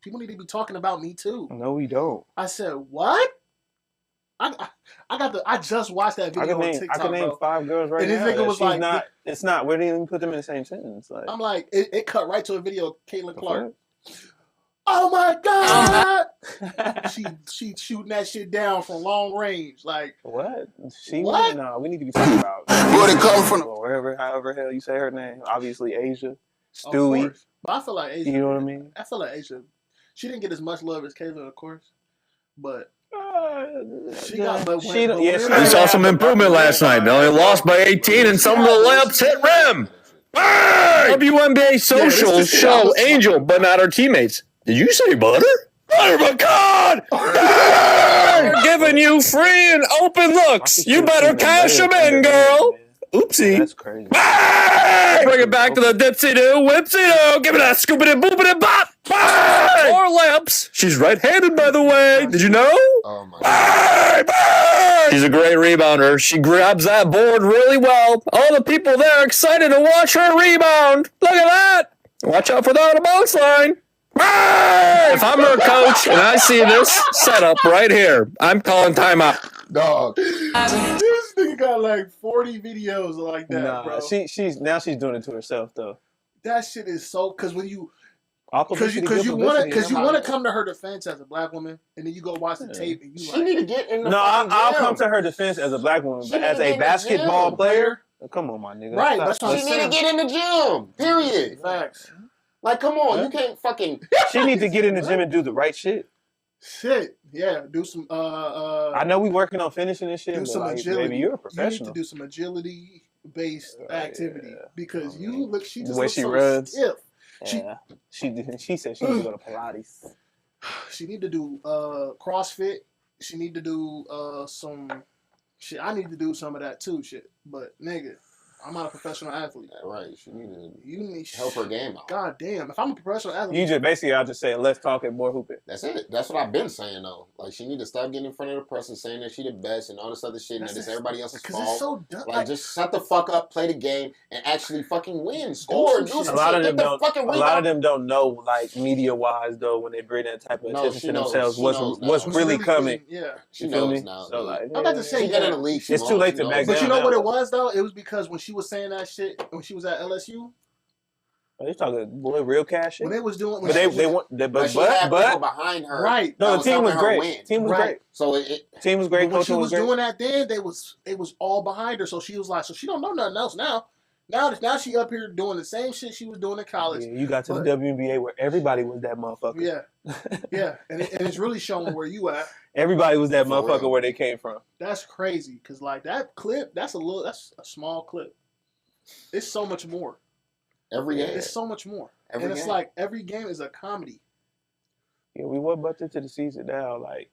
people need to be talking about me too. No, we don't. I said, what? I just watched that video on TikTok, I can name 5 girls right now. And this nigga was like, it's not. We didn't even put them in the same sentence. Like, I'm like, it cut right to a video of Caitlin Clark. Oh my God! she shooting that shit down from long range. Like what? What? No, we need to be talking about where it come from. Wherever, however hell you say her name. Obviously, Asia, Stewie. But I feel like Asia. You know what I mean? I feel like Asia. She didn't get as much love as Caitlin, of course, but. We saw some improvement last night. They only lost by 18, and some of the layups hit rim. Hey! WNBA socials show Angel, but not her teammates. Did you say butter? Butter pecan! They're giving you free and open looks. You better cash them in, girl. Oopsie. That's crazy. Hey! Bring it back to the dipsy-doo, whipsy-doo. Give it a scoopity-boopity-bop. Hey! 4 layups. She's right-handed, by the way. Did you know? Oh, my God. Bye! She's a great rebounder. She grabs that board really well. All the people there are excited to watch her rebound. Look at that. Watch out for that on the bounce line. If I'm her coach and I see this setup right here, I'm calling timeout. Dog. This nigga got like 40 videos like that, bro. She's doing it to herself though. That shit is so because when you because you want to come to her defense as a black woman, and then you go watch the tape and you she need to get in the I'll come to her defense as a black woman, but as a basketball player, come on, my nigga. Right, that's what she need to get in the gym. Period. Facts. Like, come on, you can't fucking. She need to get in the gym and do the right shit. Shit, yeah, do some. I know we working on finishing this shit, do but some like, agility. baby, you're a professional. You need to do some agility-based activity because you look. She just the way looks she so runs. stiff. She said she need to go to Pilates. She need to do CrossFit. She need to do some shit. I need to do some of that too, shit. But nigga, I'm not a professional athlete. Right. She need to need help her game out. God damn. If I'm a professional athlete. You just basically I'll just say let's talk and more hooping. That's it. That's what I've been saying though. Like she need to stop getting in front of the press and saying that she the best and all this other shit and that it's everybody else's fault. It's so dumb. Like just shut the fuck up, play the game, and actually fucking win, score, do some A lot shit. of them don't know, like media wise though, when they bring that type of attention to themselves, what's really coming. Yeah, she knows now. So like, I'm about to say, she got in the league. It's too late to back down. But you know what it was though? It was because when she was saying that shit when she was at LSU. They talking real cash shit. When they was doing, but behind her, right? No, the team was great. Team was great. So team was great. When she was doing that, then it was all behind her. So she was like, so she don't know nothing else now. Now she up here doing the same shit she was doing in college. Yeah, you got to the WNBA where everybody was that motherfucker. Yeah, yeah, and it's really showing where you at. Everybody was that motherfucker where they came from. That's crazy because like that clip, that's a small clip. It's so much more. Every game. It's so much more. It's like every game is a comedy. Yeah, we were about to the season now. Like,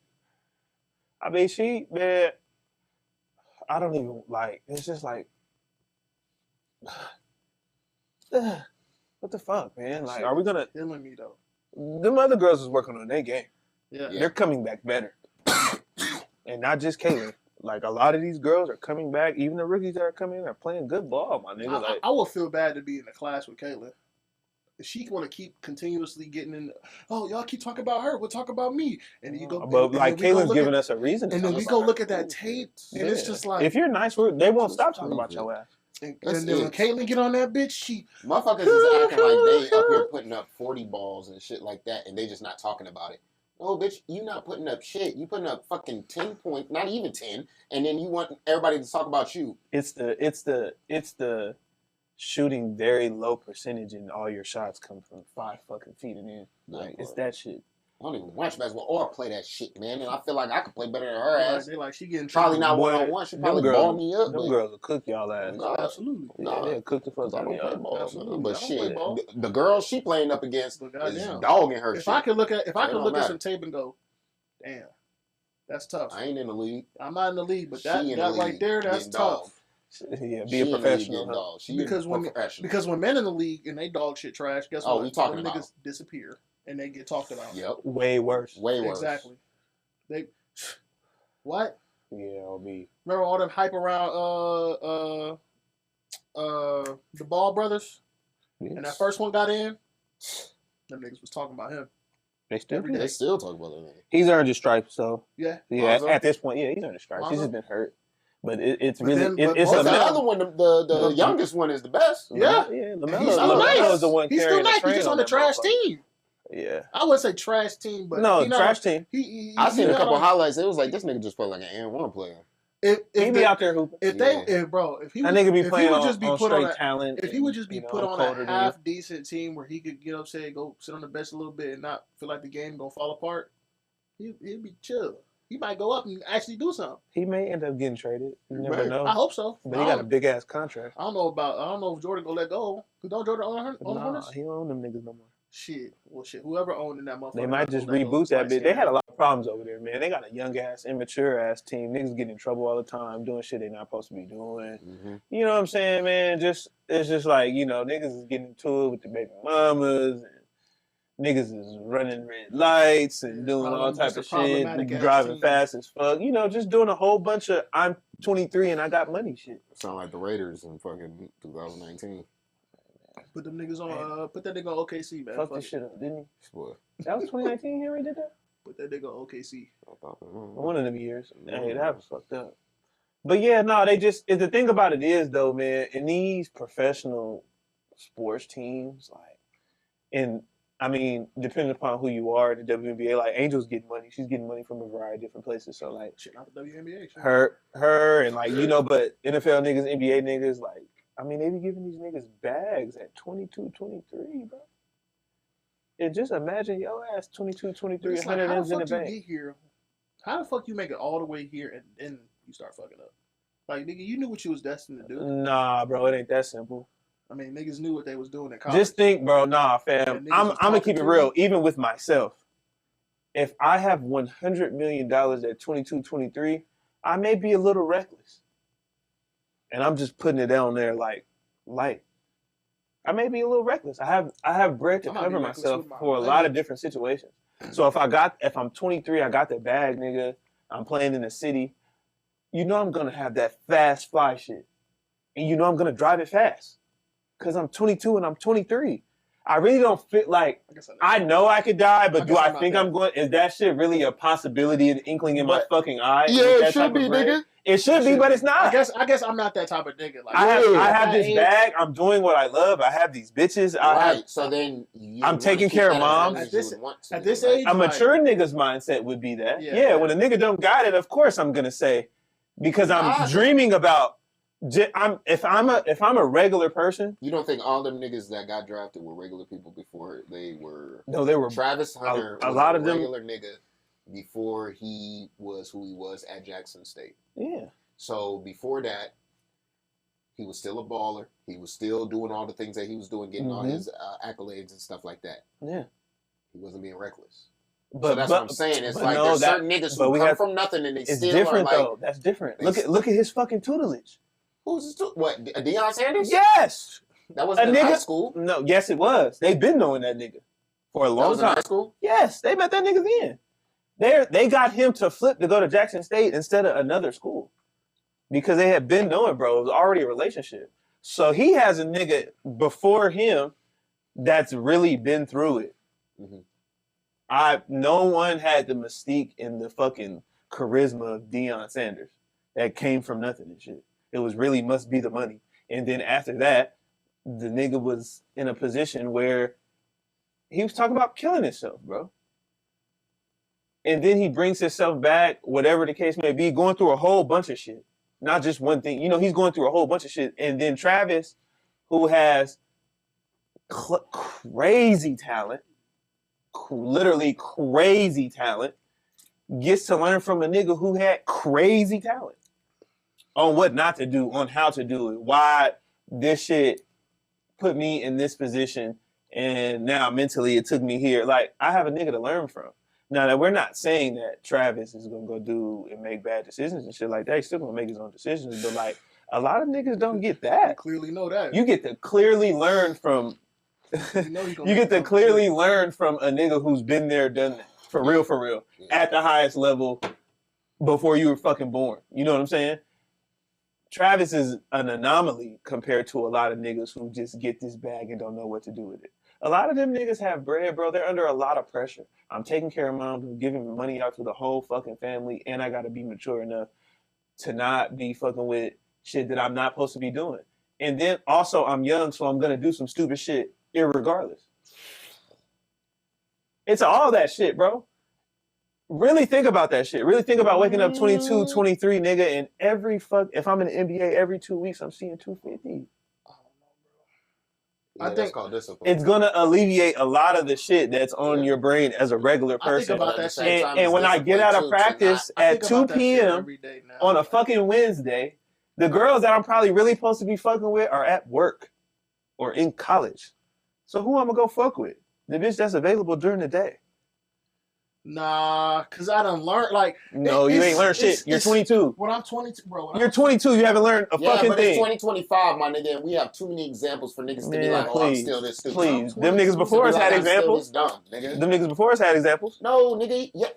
I mean, I don't even like. It's just like, what the fuck, man? Like, are we gonna? Killing me though. Them other girls is working on their game. Yeah, they're coming back better, and not just Caitlin. Like a lot of these girls are coming back. Even the rookies that are coming in are playing good ball, my nigga. I will feel bad to be in a class with Caitlin. If she want to keep continuously getting in, y'all keep talking about her, we'll talk about me, and then you go. But like Caitlin's giving us a reason. And then we go look at that tape, and it's just like if you're nice, they won't stop talking about your ass. And then when Caitlin get on that bitch, she motherfuckers is acting like they up here putting up 40 balls and shit like that, and they just not talking about it. Oh, bitch, you not putting up shit. You putting up fucking 10 points, not even 10, and then you want everybody to talk about you. It's the shooting very low percentage and all your shots come from 5 fucking feet and in. Like, it's that shit. I don't even watch basketball or play that shit, man. And I feel like I could play better than her ass. They like she getting probably not one-on-one. She probably ball me up. Them girls will cook y'all ass. No, absolutely. Yeah, they'll cook the fuck out of y'all. But shit, the girls she playing up against is dogging her shit. If I could look at some tape and go, damn, that's tough. I ain't in the league. I'm not in the league, but that right there, that's tough. Yeah, be a professional. Because when men in the league and they dog shit trash, guess what? We talking about niggas disappear and they get talked about. Yep. Way worse. Exactly. What? Yeah, it'll be. Remember all them hype around the Ball brothers? Yes. And that first one got in. Them niggas was talking about him. They still talk about him. He's earned his stripes, so yeah. At this point, he's earned his stripes. He's just been hurt. But it's really it's the other one. The youngest one is the best. Yeah, LaMelo is the one. He's still nice. He's just on the trash team. Yeah, I wouldn't say trash team, but trash team. I seen a couple highlights. It was like this nigga just played like an N1 player. If he be out there hooping. If he that nigga be playing on straight talent. If he would just be put on a half decent team where he could go sit on the bench a little bit and not feel like the game gonna fall apart, he'd be chill. He might go up and actually do something. He may end up getting traded. You never know. I hope so. But he got a big ass contract. I don't know if Jordan gonna let go. Cause don't Jordan own the Hornets? He don't own them niggas no more. Shit. Well, shit. Whoever owned in that motherfucker. They might just reboot that bitch. They had a lot of problems over there, man. They got a young ass, immature ass team. Niggas getting in trouble all the time, doing shit they not supposed to be doing. Mm-hmm. You know what I'm saying, man? It's just like, niggas is getting into it with the baby mamas. And niggas is running red lights and doing all type of shit, driving fast as fuck. You know, just doing a whole bunch of I'm 23 and I got money shit. Sound like the Raiders in fucking 2019. Put them niggas on. Put that nigga on OKC, man. Fuck this shit up, didn't he? What? That was 2019. Henry did that. Put that nigga on OKC. One of them years. Hey, that was fucked up. But yeah, no, they just. The thing about it is though, man, in these professional sports teams, like, and I mean, depending upon who you are in the WNBA, like Angel's getting money. She's getting money from a variety of different places. So like, shit, not the WNBA. Shit. Her, and like, you know, but NFL niggas, NBA niggas, like, I mean, they be giving these niggas bags at 22, 23, bro. And just imagine your ass 22, 23, 100 ends in the bank. Get here? How the fuck you make it all the way here and then you start fucking up? Like, nigga, you knew what you was destined to do. Nah, bro, it ain't that simple. I mean, niggas knew what they was doing in college. Just think, bro. Nah, fam. I'm gonna keep it real, even with myself. If I have $100 million at 22, 23, I may be a little reckless. And I'm just putting it down there like light. I may be a little reckless. I have bread to cover myself for a lot of different situations. So if I'm 23, I got the bag, nigga. I'm playing in the city. You know I'm gonna have that fast fly shit. And you know I'm gonna drive it fast. Cause I'm 22 and I'm 23. I really don't fit like, I know I could die, but do I think I'm going, is that shit really a possibility, an inkling in my fucking eye? Yeah, it should be, nigga. It should be, but it's not. I guess I'm not that type of nigga. Like, I have this bag. I'm doing what I love. I have these bitches. So then I'm taking care of moms. At this age, a mature nigga's mindset would be that. Yeah, when a nigga don't got it, of course I'm gonna say, because I'm dreaming about. If I'm a regular person. You don't think all them niggas that got drafted were regular people before they were? No, they were. Travis Hunter a lot of them regular nigga before he was who he was at Jackson State. Yeah. So before that, he was still a baller. He was still doing all the things that he was doing, getting all his accolades and stuff like that. Yeah. He wasn't being reckless. But so that's what I'm saying. It's like there's certain niggas who come from nothing and they still different are like, though. That's different. Look at his fucking tutelage. Who's his what? Deion Sanders? Yes. That wasn't in high school. No, yes it was. They've been knowing that nigga for a long time. In high school? Yes, they met that nigga then. They got him to flip to go to Jackson State instead of another school. Because they had been knowing, bro. It was already a relationship. So he has a nigga before him that's really been through it. Mm-hmm. No one had the mystique and the fucking charisma of Deion Sanders that came from nothing and shit. It was really must be the money. And then after that, the nigga was in a position where he was talking about killing himself, bro. And then he brings himself back, whatever the case may be, going through a whole bunch of shit. Not just one thing. You know, he's going through a whole bunch of shit. And then Travis, who has crazy talent, literally crazy talent, gets to learn from a nigga who had crazy talent on what not to do, on how to do it, why this shit put me in this position, and now mentally it took me here. Like, I have a nigga to learn from. Now, that we're not saying that Travis is going to go do and make bad decisions and shit like that. He's still going to make his own decisions. But, like, a lot of niggas don't get that. You clearly know that. You get to clearly learn from... you get to clearly learn from a nigga who's been there, done that. For real. At the highest level before you were fucking born. You know what I'm saying? Travis is an anomaly compared to a lot of niggas who just get this bag and don't know what to do with it. A lot of them niggas have bread, bro. They're under a lot of pressure. I'm taking care of mom, I'm giving money out to the whole fucking family, and I gotta be mature enough to not be fucking with shit that I'm not supposed to be doing. And then also I'm young, so I'm gonna do some stupid shit irregardless. It's all that shit, bro. Really think about that shit. Really think about waking up 22, 23, nigga, and if I'm in the NBA every 2 weeks, I'm seeing 250. Yeah, I think it's gonna alleviate a lot of the shit that's on your brain as a regular person. I think about that shit. And when I get out of practice at 2 p.m. on a fucking Wednesday, the girls that I'm probably really supposed to be fucking with are at work or in college. So who I'm gonna go fuck with? The bitch that's available during the day. Nah, cause I done learned like. No, you ain't learned shit. You're 22. When I'm 22, bro. You're 22. You haven't learned a fucking but thing. It's 2025, my nigga, and we have too many examples for niggas to be like, "Oh, I'm still this stupid." Please, them niggas before us had examples. Dumb, nigga. Them niggas before us had examples. No, nigga. Yeah,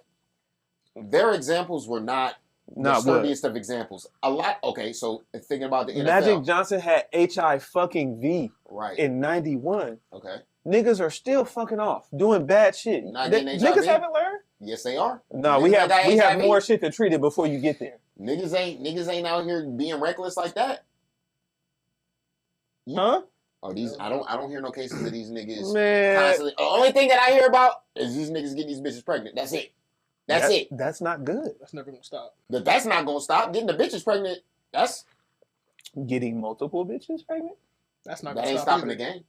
their examples were not the sturdiest of examples. A lot. Okay, so thinking about the NFL, Magic Johnson had HIV right in '91. Okay. Niggas are still fucking off, doing bad shit. Niggas haven't learned? Yes, they are. No, we have more shit to treat it before you get there. Niggas ain't out here being reckless like that. Huh? Oh, I don't hear no cases of these niggas Man. constantly. The only thing that I hear about is these niggas getting these bitches pregnant. That's it. That's it. That's not good. That's never gonna stop. But that's not gonna stop. Getting the bitches pregnant, that's getting multiple bitches pregnant? That's not that gonna ain't stop stopping either. the game.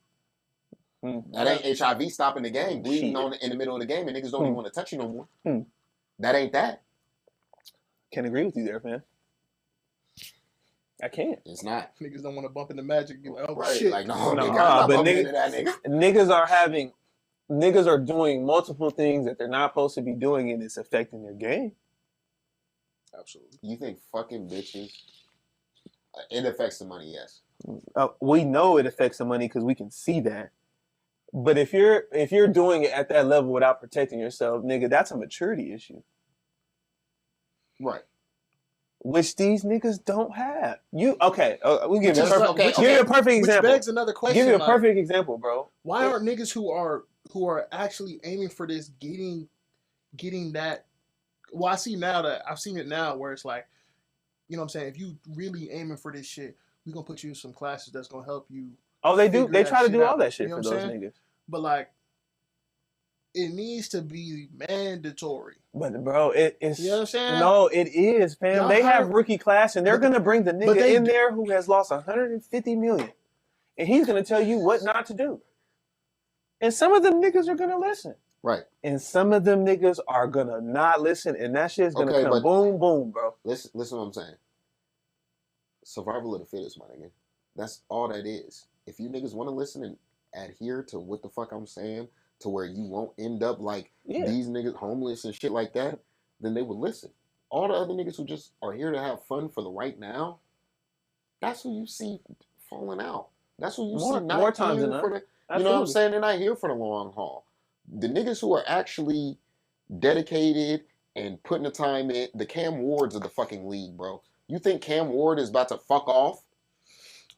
That ain't HIV stopping the game. Bleeding on in the middle of the game and niggas don't even want to touch you no more. That ain't that. Can't agree with you there, man. I can't. It's not. Niggas don't want to bump into Magic. You're like, oh right. shit. Like, no, but niggas are doing multiple things that they're not supposed to be doing, and it's affecting their game. Absolutely. You think fucking bitches? It affects the money, yes. We know it affects the money because we can see that. But if you're doing it at that level without protecting yourself, nigga, that's a maturity issue. Right. Which these niggas don't have. We give you a perfect example. Which begs another question. Give you a perfect example, bro. Why aren't niggas who are actually aiming for this getting that? Well, I've seen it now where it's like, you know what I'm saying? If you really aiming for this shit, we're gonna put you in some classes that's gonna help you. Oh, they do. They try to do all that shit for those niggas. But like, it needs to be mandatory. But bro, it's you know what I'm saying? No, it is, fam. They have rookie class, and they're gonna bring the nigga in there who has lost $150 million, and he's gonna tell you what not to do. And some of them niggas are gonna listen, right? And some of them niggas are gonna not listen, and that shit's gonna come boom, boom, bro. Listen, what I'm saying. Survival of the fittest, my nigga. That's all that is. If you niggas want to listen and adhere to what the fuck I'm saying, to where you won't end up like these niggas homeless and shit like that, then they would listen. All the other niggas who just are here to have fun for the right now, that's who you see falling out. That's who you see not more times than for the, you know what I'm saying? They're not here for the long haul. The niggas who are actually dedicated and putting the time in, the Cam Wards of the fucking league, bro. You think Cam Ward is about to fuck off?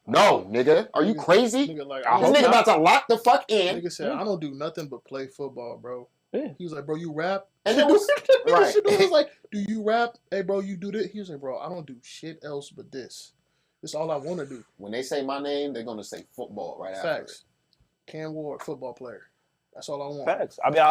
No, nigga. Are you crazy? This nigga about to lock the fuck in. Nigga said, I don't do nothing but play football, bro. Yeah. He was like, bro, you rap? And it was, right. He was like, do you rap? Hey, bro, you do this? He was like, bro, I don't do shit else but this. This is all I want to do. When they say my name, they're going to say football right after it. Cam Ward, football player. That's all I want. Facts. I mean,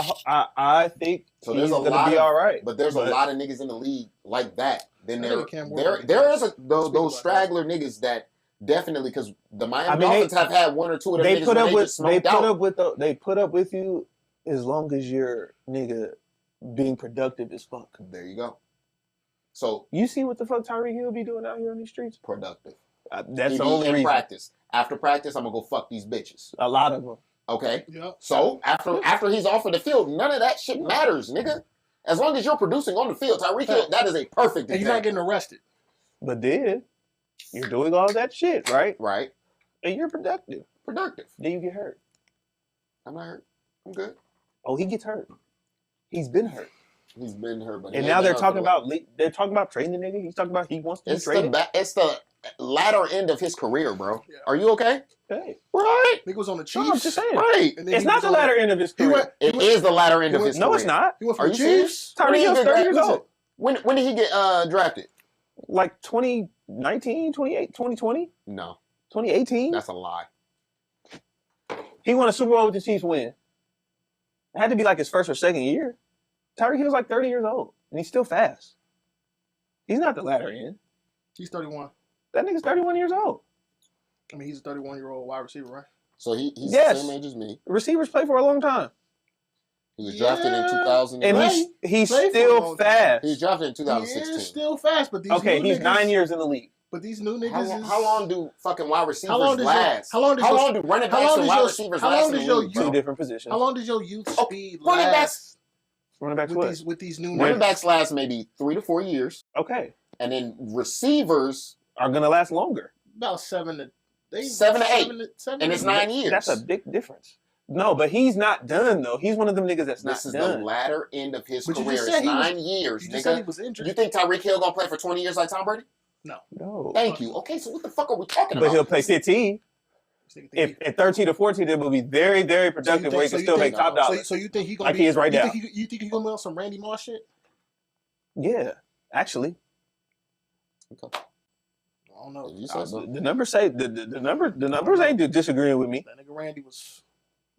I think so he's going to be all right. But there's a lot of niggas in the league like that. Then there is those straggler niggas that definitely, because the Miami Dolphins have had one or two of them niggas where they just smoked out. They put up with you as long as you're nigga being productive as fuck. There you go. So you see what the fuck Tyreek Hill be doing out here on these streets? Productive. That's the only reason. Practice. After practice, I'm gonna go fuck these bitches. A lot of them. Okay. Yep. So after he's off of the field, none of that shit matters, nigga. As long as you're producing on the field, Tyreek Hill, that is a perfect example. He's not getting arrested. But then you're doing all that shit, right? Right. And you're productive. Productive. Then you get hurt. I'm not hurt. I'm good. Oh, he gets hurt. He's been hurt. He's been hurt, but and now they're talking about trading the nigga. He's talking about he wants to trade. It's the latter end of his career, bro. Yeah. Are you okay? Hey, right. Nigga was on the Chiefs. No, I'm just saying. Right. It's not the latter end of his career. It is the latter end of his career. No, it's not. He went from the Chiefs. Tyreek Hill's 30 years old. When did he get drafted? Like 2019, 2020? No. 2018? That's a lie. He won a Super Bowl with the Chiefs when? It had to be like his first or second year. Tyreek Hill's like 30 years old, and he's still fast. He's not the latter end. He's 31. That nigga's 31 years old. I mean, he's a 31-year-old wide receiver, right? So he's the same age as me. Receivers play for a long time. He was drafted in 2000. And he's still fast. He was drafted in 2016. He is still fast, but these he's 9 years in the league. But these new niggas how long do fucking wide receivers last? How long do running backs and wide receivers last in the league, two different positions. How long does your youth speed last? Running backs with these new running backs last maybe 3 to 4 years. Okay. And then receivers are gonna last longer. About 7 to 8. And it's 9 years. That's a big difference. No, but he's not done though. He's one of them niggas that's not done. This is the latter end of his career. It's 9 years, nigga. Said he was injured. You think Tyreek Hill gonna play for 20 years like Tom Brady? No. Thank you. Okay, so what the fuck are we talking about? But he'll play 15. If at 13 to 14, it will be very, very productive where he can still make top dollar. So you think he gonna like he is right now? You think he gonna be on some Randy Moss shit? Yeah, actually. Okay. I don't know. The numbers say the numbers ain't disagreeing with me. That nigga Randy was.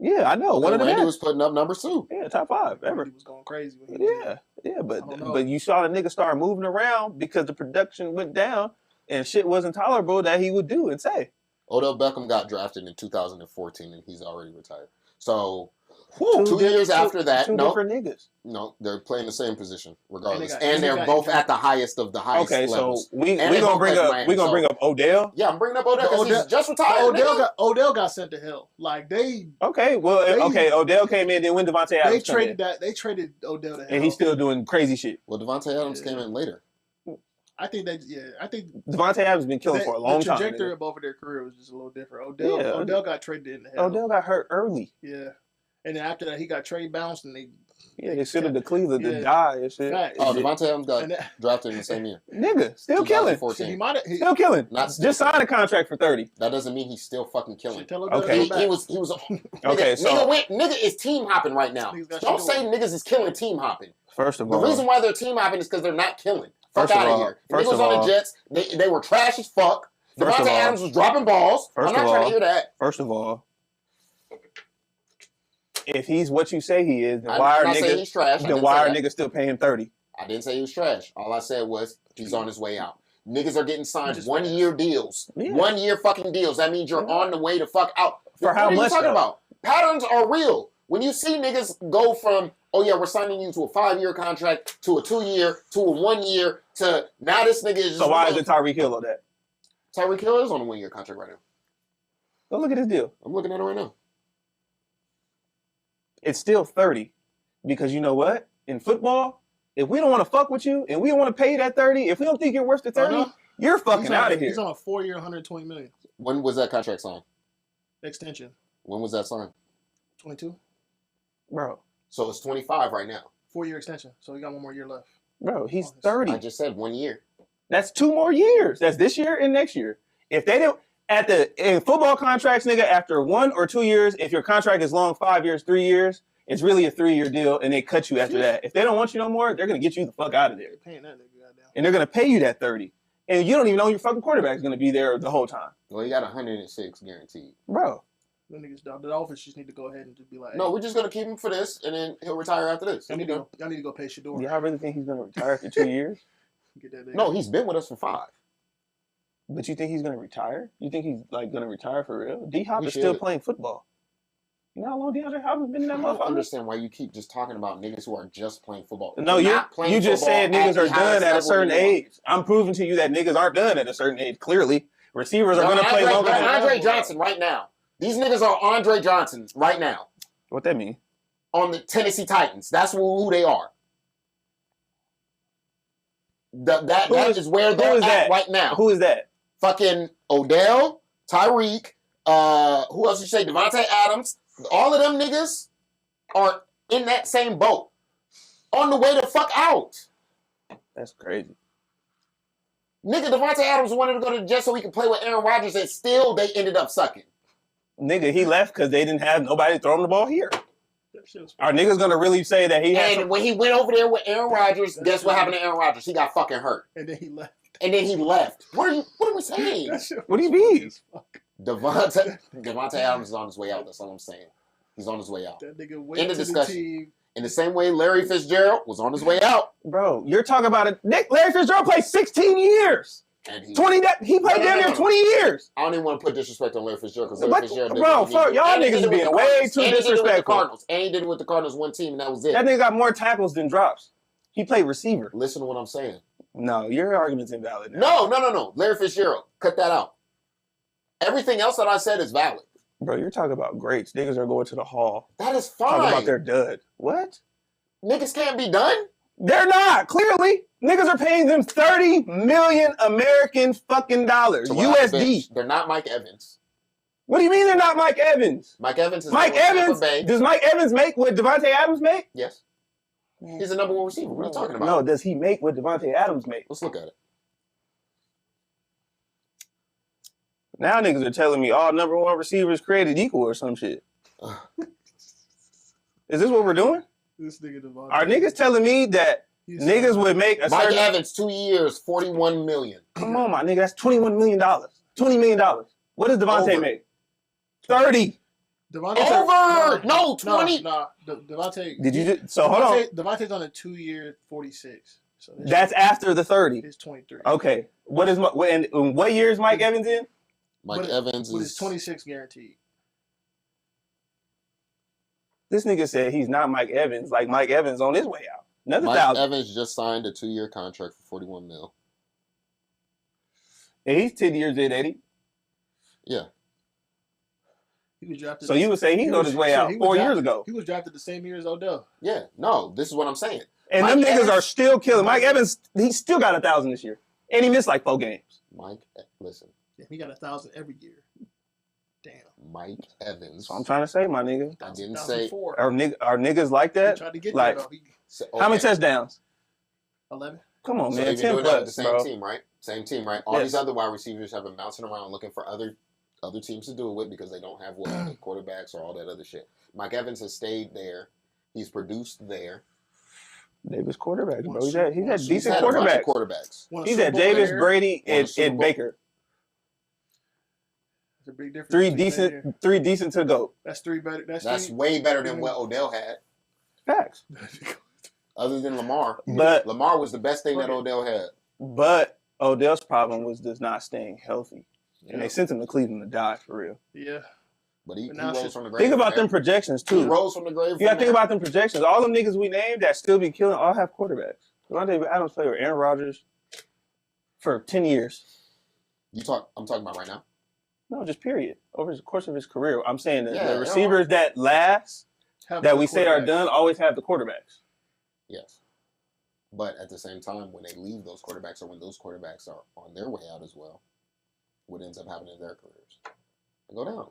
Yeah, I know. One of them. Randy was putting up numbers too. Yeah, top 5 ever. He was going crazy. But you saw the nigga start moving around because the production went down and shit wasn't tolerable that he would do and say. Odell Beckham got drafted in 2014 and he's already retired. So 2 years after that, different niggas. No, they're playing the same position regardless, and they're both at the highest of the highest levels. So we gonna bring up Odell. Yeah, I'm bringing up Odell because he's just retired. Odell got sent to hell. Like they. Okay, Odell came in, then when Devontae Adams they traded Odell to hell, and he's still doing crazy shit. Well, Devontae Adams came in later. I think Devontae Adams has been killing for a long time. The trajectory of both of their career was just a little different. Odell got traded in the hell. Odell got hurt early. Yeah. And then after that, he got trade bounced, and they sent him to Cleveland to die and shit. Devontae Adams got drafted in the same year. Nigga, still killing. Still killing. Just signed a contract for 30. That doesn't mean he's still fucking killing. Okay, he was. Okay, nigga is team hopping right now. Don't say niggas is killing team hopping. First of all, the reason why they're team hopping is because they're not killing. Fuck out of here. Niggas was on the Jets. They were trash as fuck. Devontae Adams was dropping balls. I'm not trying to hear that. First of all, if he's what you say he is, then why are niggas still paying him 30? I didn't say he was trash. All I said was he's on his way out. Niggas are getting signed 1 year deals. Yeah. 1 year fucking deals. That means you're on the way to fuck out. For how much? What are you talking about? Patterns are real. When you see niggas go from, oh yeah, we're signing you to a 5-year contract, to a 2-year, to a 1 year, to now this nigga is just... So why is it Tyreek Hill on that? Tyreek Hill is on a 1-year contract right now. Go look at his deal. I'm looking at it right now. It's still 30. Because you know what? In football, if we don't want to fuck with you and we don't want to pay you that 30, if we don't think you're worth the 30, you're fucking out of here. He's on a 4-year, $120 million. When was that contract signed? Extension. When was that signed? 22. Bro. So it's 25 right now. 4-year extension. So he got 1 more year left. Bro, he's 30. I just said 1 year. That's 2 more years. That's this year and next year. If they don't, in football contracts, nigga, after 1 or 2 years, if your contract is long, 5 years, 3 years, it's really a 3-year deal, and they cut you after that. If they don't want you no more, they're gonna get you the fuck out of there. They're paying that nigga, goddamn. And they're gonna pay you that 30, and you don't even know your fucking quarterback's gonna be there the whole time. Well, you got 106 guaranteed, bro. The niggas, the office just need to go ahead and just be like, no, we're just gonna keep him for this, and then he'll retire after this. Y'all need to go pay Shador. Y'all really think he's gonna retire after 2 years? Get that nigga. No, he's been with us for 5. But you think he's gonna retire? You think he's like gonna retire for real? D-Hop is still playing football. You know how long DeAndre Hopkins been in that motherfucker? I don't understand why you keep just talking about niggas who are just playing football. No, you just said niggas are done at a certain age. I'm proving to you that niggas aren't done at a certain age. Clearly, receivers are going to play longer than Andre Johnson right now. These niggas are Andre Johnsons right now. What that mean? On the Tennessee Titans. That's who they are. That is where they're at right now. Who is that? Fucking Odell, Tyreek, who else you say? Devontae Adams. All of them niggas are in that same boat. On the way to fuck out. That's crazy. Nigga, Devontae Adams wanted to go to the Jets so he could play with Aaron Rodgers, and still they ended up sucking. Nigga, he left because they didn't have nobody throwing the ball here. Are niggas gonna really say that he had... And when he went over there with Aaron Rodgers, guess what happened to Aaron Rodgers? He got fucking hurt. And then he left. What are we saying? What do you mean? Devontae Adams is on his way out. That's all I'm saying. He's on his way out. That nigga in the discussion. In the same way Larry Fitzgerald was on his way out. Bro, you're talking about it. Larry Fitzgerald played 16 years. And he played down there 20 years. I don't even want to put disrespect on Larry Fitzgerald because Larry Fitzgerald y'all niggas being way too disrespectful. And he did it with the Cardinals one team, and that was it. That nigga got more tackles than drops. He played receiver. Listen to what I'm saying. No, your argument's invalid. Now. No. Larry Fitzgerald. Cut that out. Everything else that I said is valid. Bro, you're talking about greats. Niggas are going to the hall. That is fine. Talking about their dud. What niggas can't be done. They're not. Clearly, niggas are paying them $30 million American fucking dollars, USD. They're not Mike Evans. What do you mean they're not Mike Evans? Mike Evans is Mike Evans. Does Mike Evans make what Devontae Adams make? Yes. He's the number one receiver. What are you talking about? No, does he make what Devontae Adams make? Let's look at it. Now niggas are telling me all number one receivers created equal or some shit. Is this what we're doing? This nigga Devontae. Are niggas telling me that niggas would make a Mike certain... Evans, 2 years, $41 million. Come on, my nigga. That's $21 million. $20 million. What does Devontae make? 30. Devontae, no, 20. Nah, Devontae. Did you just... So, hold on. Devontae's on a 2 year, 46. So that's after the 30. It's 23. Okay. What year is Mike Evans in? Mike Evans is... is 26 guaranteed. This nigga said he's not Mike Evans, like Mike Evans on his way out. Another Mike 1,000. Evans just signed a 2-year contract for $41 million. And he's 10 years in, ain't he? Yeah. He was drafted. So you would say he's on his way out 4 years ago. He was drafted the same year as Odell. Yeah. No, this is what I'm saying. And Mike them niggas Evans, are still killing. Mike Evans, he still got 1,000 this year. And he missed like 4 games. Listen. Yeah, he got 1,000 every year. Damn. Mike Evans. So I'm trying to say, my nigga. I didn't say. Are niggas like that? He tried to get like, there, though. How many touchdowns? 11. Come on, so man. 10 doing plus, that with the same bro. team, right? Same team, right? All these other wide receivers have been bouncing around looking for other teams to do it with because they don't have quarterbacks or all that other shit. Mike Evans has stayed there. He's produced there. Davis quarterbacks, bro. He's had decent quarterbacks. He's had Davis, Brady, and Baker. That's a big difference. Three decent to go. That's 3 better. That's way better than what Odell had. Facts. Other than Lamar. But Lamar was the best thing that Odell had. But Odell's problem was just not staying healthy. And they sent him to Cleveland to die, for real. Yeah. But he rose from the grave. Think about them projections, too. He rose from the grave. You got to think about them projections. All them niggas we named that still be killing all have quarterbacks. Devontae Adams played with Aaron Rodgers for 10 years. I'm talking about right now? No, just period. Over the course of his career. I'm saying that the receivers that last, that we say are done, always have the quarterbacks. Yes. But at the same time, when they leave those quarterbacks or when those quarterbacks are on their way out as well, what ends up happening in their careers? They go down.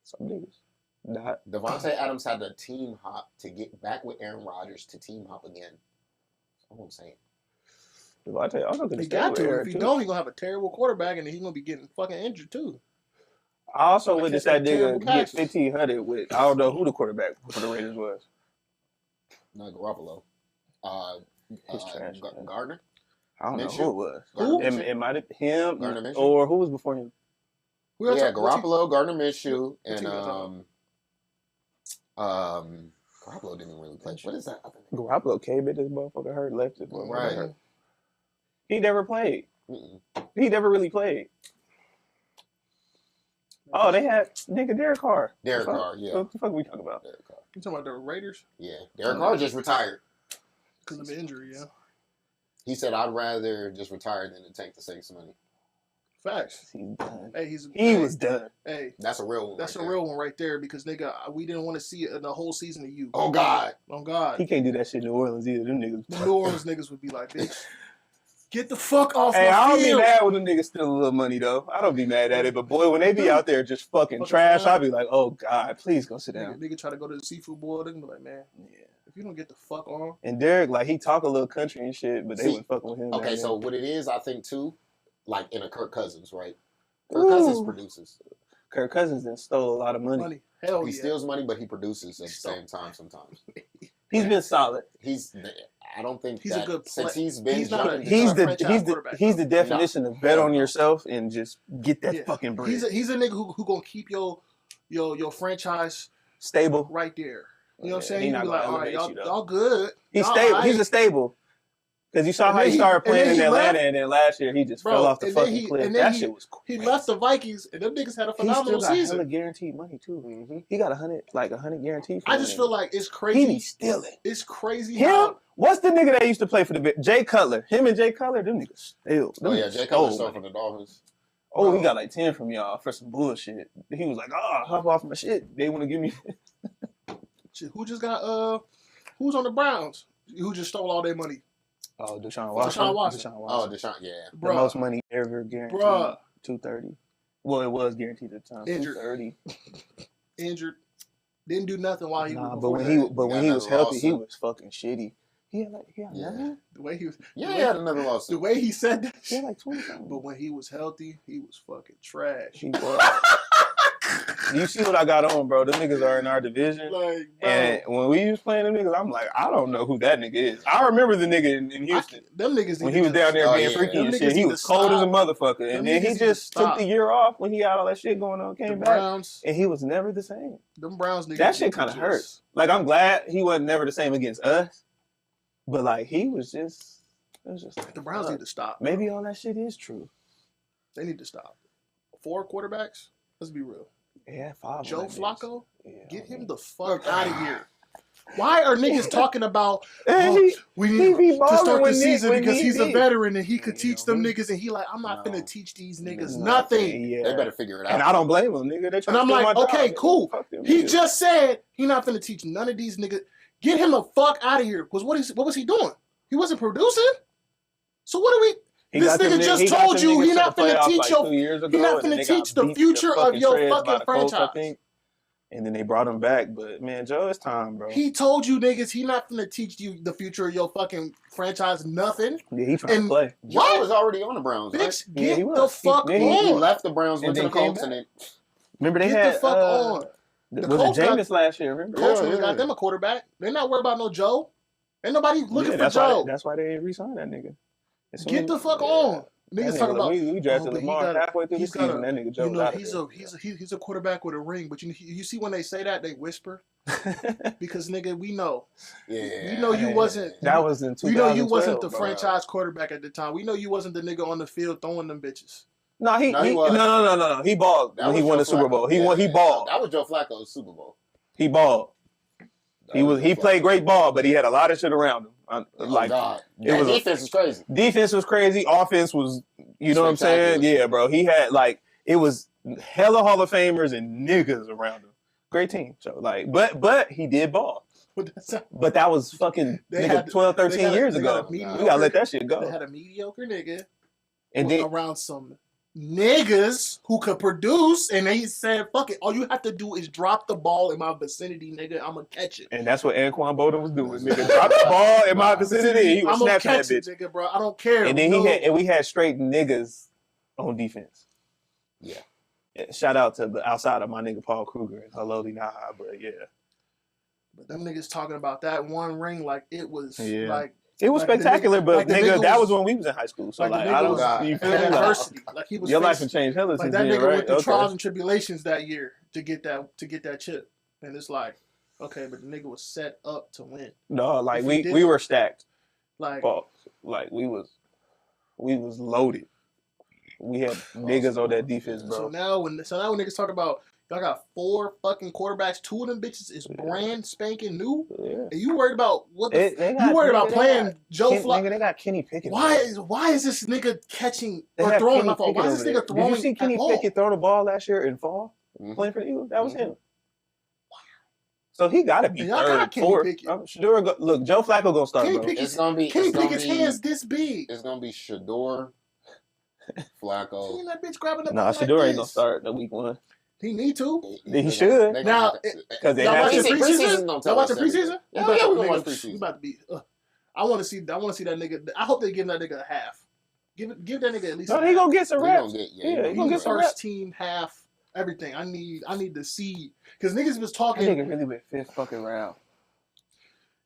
Some niggas. Not. Devontae Adams had to team hop to get back with Aaron Rodgers to team hop again. That's all I'm saying. Devontae also could he got to. If he don't, he's going to have a terrible quarterback and he's going to be getting fucking injured too. I also witnessed that nigga get 1,500 with, I don't know who the quarterback for the Raiders was. Not Garoppolo. Gardner? I don't know Minshew? who it was. Who? It might have been him Gardner Minshew? or who was before him. Yeah, Garoppolo, Gardner Minshew, and Garoppolo didn't really play. What is that other name? Garoppolo came in this motherfucker hurt, left this motherfucker Right. hurt. He never played. Mm-mm. He never really played. Oh, they had Derek Carr. Derek Carr, yeah. What the fuck are we talking about? Derek Carr. You talking about the Raiders? Yeah, Derek Carr just retired. Because of injury, yeah. He said, I'd rather just retire than to tank the Saints money. Facts. He's done. Hey, he was done. Hey, that's a real one. That's a real one right there because nigga, we didn't want to see it in the whole season of you. Oh God. Oh God. He can't do that shit in New Orleans either. Them niggas. The New Orleans niggas would be like, bitch, get the fuck off my field. Hey, I don't be mad when them niggas steal a little money though. I don't be mad at it. But boy, when they be out there just fucking trash, I'll be like, oh God, please go sit down. Nigga try to go to the seafood bowl, they can be like, man, if you don't get the fuck on. And Derek, like, he talk a little country and shit, but they wouldn't fucking with him. Okay, so what it is, I think too, like in a Kirk Cousins, right? Kirk Cousins produces. Kirk Cousins then stole a lot of money. Hell he steals money, but he produces at the same time sometimes. He's been solid. I don't think he's that a good since he's been he's the definition of bet on yourself and just get that fucking bread. He's a nigga who gonna keep your franchise stable right there. You know what I'm saying? He's He not be gonna like, all right, elevate y'all good. He's stable. He's a stable. Because you saw how he started playing in Atlanta, and then last year he just fell off the fucking cliff. That shit was crazy. He left the Vikings, and them niggas had a phenomenal season. He still got hella guaranteed money too. Mm-hmm. He got 100 guaranteed. I just feel like it's crazy. He be stealing. It's crazy. Him? What's the nigga that used to play for the Jay Cutler? Him and Jay Cutler, them niggas steal. Jay Cutler stole from the Dolphins. Oh, he got like 10 from y'all for some bullshit. He was like, hop off my shit. They want to give me. Who just got Who's on the Browns? Who just stole all their money? Oh, Deshaun Watson. Deshaun Watson. Oh, Deshaun, yeah. The most money ever guaranteed. Bruh. 230. Well, it was guaranteed at the time. Injured. 230. Injured. Didn't do nothing while he was. But when he was healthy, he was fucking shitty. He had nothing. The way he was. He had another lawsuit. The way he said that. He had like 20 something. But when he was healthy, he was fucking trash. He was. You see what I got on, bro? Them niggas are in our division. Like, bro. And when we was playing them niggas, I'm like, I don't know who that nigga is. I remember the nigga in Houston. Them niggas when he was down there being freaky and shit. He was cold as a motherfucker. And then he just took the year off when he had all that shit going on, came back. And he was never the same. Them Browns niggas. That shit kind of hurts. Like, I'm glad he wasn't never the same against us. But, like, he was just... It was just like, the Browns need to stop. Maybe all that shit is true. They need to stop. 4 quarterbacks? Let's be real. Yeah, 5. Joe Flacco? Yeah, get him the fuck out of here. Why are niggas talking about we need to start the season because he's a veteran and he could teach them niggas and he like, I'm not finna teach these niggas nothing. Yeah. They better figure it out. And I don't blame him, nigga. And I'm like, okay, cool. He just said he not finna teach none of these niggas. Get him the fuck out of here. Because what was he doing? He wasn't producing. So what are we? This nigga just told you he not finna teach he not finna teach the future of your fucking franchise. And then they brought him back, but man, Joe, it's time, bro. He told you niggas he not finna teach you the future of your fucking franchise nothing. Yeah, he trying to play. Joe was already on the Browns, right? Bitch, get the fuck on. He left the Browns, went to the Colts, and then... Remember they had... Get the fuck on. Was it Jameis last year, remember? Colts got them a quarterback. They're not worried about no Joe. Ain't nobody looking for Joe. That's why they ain't re-signed that nigga. Get the fuck on. Niggas talking about we drafted Lamar halfway through the season. That nigga Joe, he's a quarterback with a ring, but you see when they say that they whisper because nigga we know, we know you wasn't. That was in 2012. We know you wasn't the franchise quarterback at the time. We know you wasn't the nigga on the field throwing them bitches. No, he no. He balled when he won the Super Bowl. He balled. That was Joe Flacco's Super Bowl. He balled. He played great ball, but he had a lot of shit around him. God. Defense was crazy. Defense was crazy. Offense was, you know what I'm saying? Yeah, bro. He had it was hella Hall of Famers and niggas around him. Great team. So but he did ball. But that was fucking 12, 13 years ago. We gotta let that shit go. They had a mediocre nigga and then around some niggas who could produce, and he said, fuck it, all you have to do is drop the ball in my vicinity, nigga. I'm gonna catch it. And that's what Anquan Bolden was doing, nigga. Drop the ball in my vicinity. He was snapping that bitch. Nigga, bro. I don't care. And then we had straight niggas on defense. Yeah. Shout out to the outside of my nigga Paul Kruger and Haloli Naha, but yeah. But them niggas talking about that one ring like it was like it was spectacular, but nigga, that was when we was in high school. So I don't you feel university. Like he was your life had changed hella since that then, nigga right? went through trials and tribulations that year to get that chip. And it's like, okay, but the nigga was set up to win. No, like we were stacked. Like we was loaded. We had niggas on that defense, bro. So now when niggas talk about y'all got 4 fucking quarterbacks, 2 of them bitches is brand spanking new. Yeah. And you worried about you worried about playing Joe Flacco? They got Kenny Pickett. Why is this nigga catching or throwing my ball? Why is this nigga throwing? Did you see Kenny Pickett throw the ball last year in fall playing for the Eagles? That was him. Wow. So he got to be third, fourth. Shador, look, Joe Flacco gonna start, bro. It's gonna be Kenny Pickett's hands this big. It's gonna be Shador, Flacco. That bitch grabbing the ball. Shador ain't gonna start the week 1. He need to. He should. Now, because they have preseason. Y'all watching preseason? Yeah, we're gonna watch preseason. We about to be. I want to see that nigga. I hope they give that nigga a half. Give that nigga at least. No, he gonna get some reps. He gonna get first team half. Everything. I need to see because niggas was talking. That nigga really went 5th fucking round.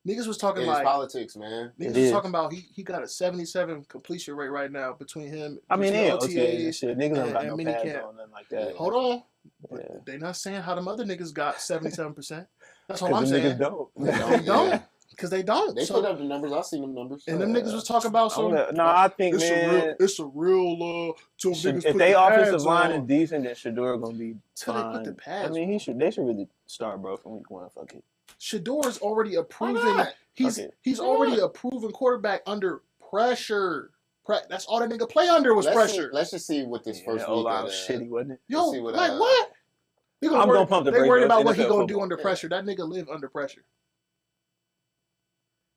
Niggas was talking like politics, man. Niggas was talking about he got a 77 completion rate right now between him. I mean, OTAs shit. Niggas don't got no pads on nothing like that. Hold on. But they not saying how them other niggas got 77%. That's all I'm saying. Niggas don't. They don't. Because they don't. They put up the numbers. I seen them numbers. And them niggas was talking about some. No, I think it's a real if they offensive line is decent, then Shador gonna be fine. Put the pads. I mean, they should really start bro from week 1. Fuck it. Shador is already a proven. He's already a proven quarterback under pressure. That's all that nigga play under was pressure. Let's just see what this first week was shitty, wasn't it? Yo, what? I'm gonna pump the brakes. They worried about what he gonna do under pressure. That nigga live under pressure.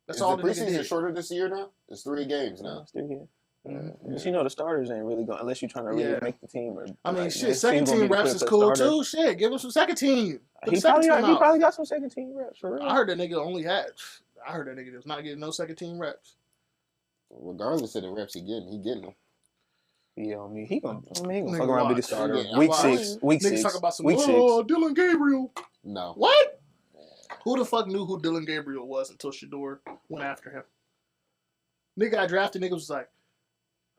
That's Is all the the nigga preseason did. shorter this year now? It's 3 games now. It's 3 games. Mm-hmm. But you know the starters ain't really going unless you're trying to really make the team. Or I mean, like, shit, second team reps is cool too. Shit, give him some second team. He probably got some second team reps for real. I heard that nigga was not getting no second team reps. Regardless of the reps he getting them. Yeah, I mean, he gonna fuck around watch. be the starter. Yeah, Week 6. Niggas talk about some, week 6. Dylan Gabriel. No. What? Who the fuck knew who Dylan Gabriel was until Shador went after him? Nigga got drafted. Niggas was like,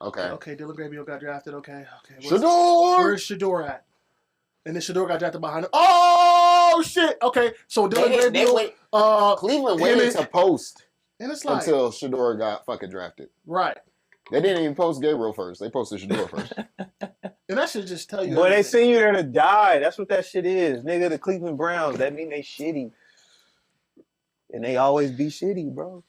okay, Dylan Gabriel got drafted. Okay. Shador! Where's Shador at? And then Shador got drafted behind him. Oh shit! Okay, so Dylan Gabriel. Cleveland waited to post, and it's like until Shador got fucking drafted. Right. They didn't even post Gabriel first. They posted Shador first. And that should just tell you. Boy, they send you there to die. That's what that shit is, nigga. The Cleveland Browns. That mean they shitty, and they always be shitty, bro.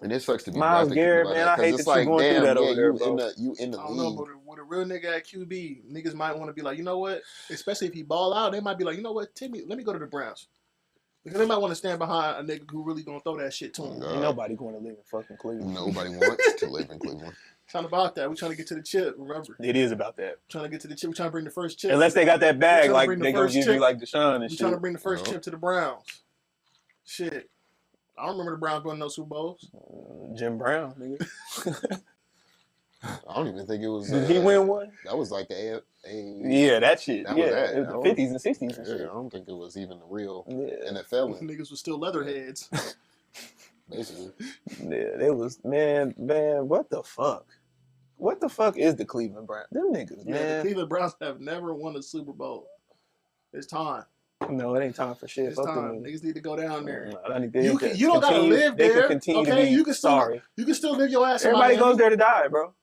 And it sucks to be Myles Garrett, man. I hate that you going through that over there, bro. You in the I don't league. know, but with a real nigga at QB, niggas might want to be like, you know what? Especially if he ball out, they might be like, you know what, Timmy, let me go to the Browns. Because they might want to stand behind a nigga who really gonna throw that shit to him. Ain't nobody going to live in fucking Cleveland. Nobody wants to live in Cleveland. It's not about that. We're trying to get to the chip, remember? It is about that. Trying to get to the chip. We're trying to bring the first chip. Unless they got that bag, like bring the they gonna first give chip. you like Deshaun and We're shit. trying to bring the first chip to the Browns. Shit. I don't remember the Browns winning no Super Bowls. Jim Brown, nigga. I don't even think it was. Did he win one? That was like the Yeah, that shit. That yeah, was that. it was the 50s and 60s and shit. I don't think it was even the real Yeah. NFL. Niggas was still leatherheads. Basically. Yeah, it was, man, what the fuck? What the fuck is the Cleveland Browns? Them niggas, Yeah, man. the Cleveland Browns have never won a Super Bowl. It's time. No, it ain't time for shit. It's fuck time. them. Niggas need to go down there. You don't gotta live there. They can continue to be you can still, sorry. You can still live your ass. Everybody goes there to die, bro.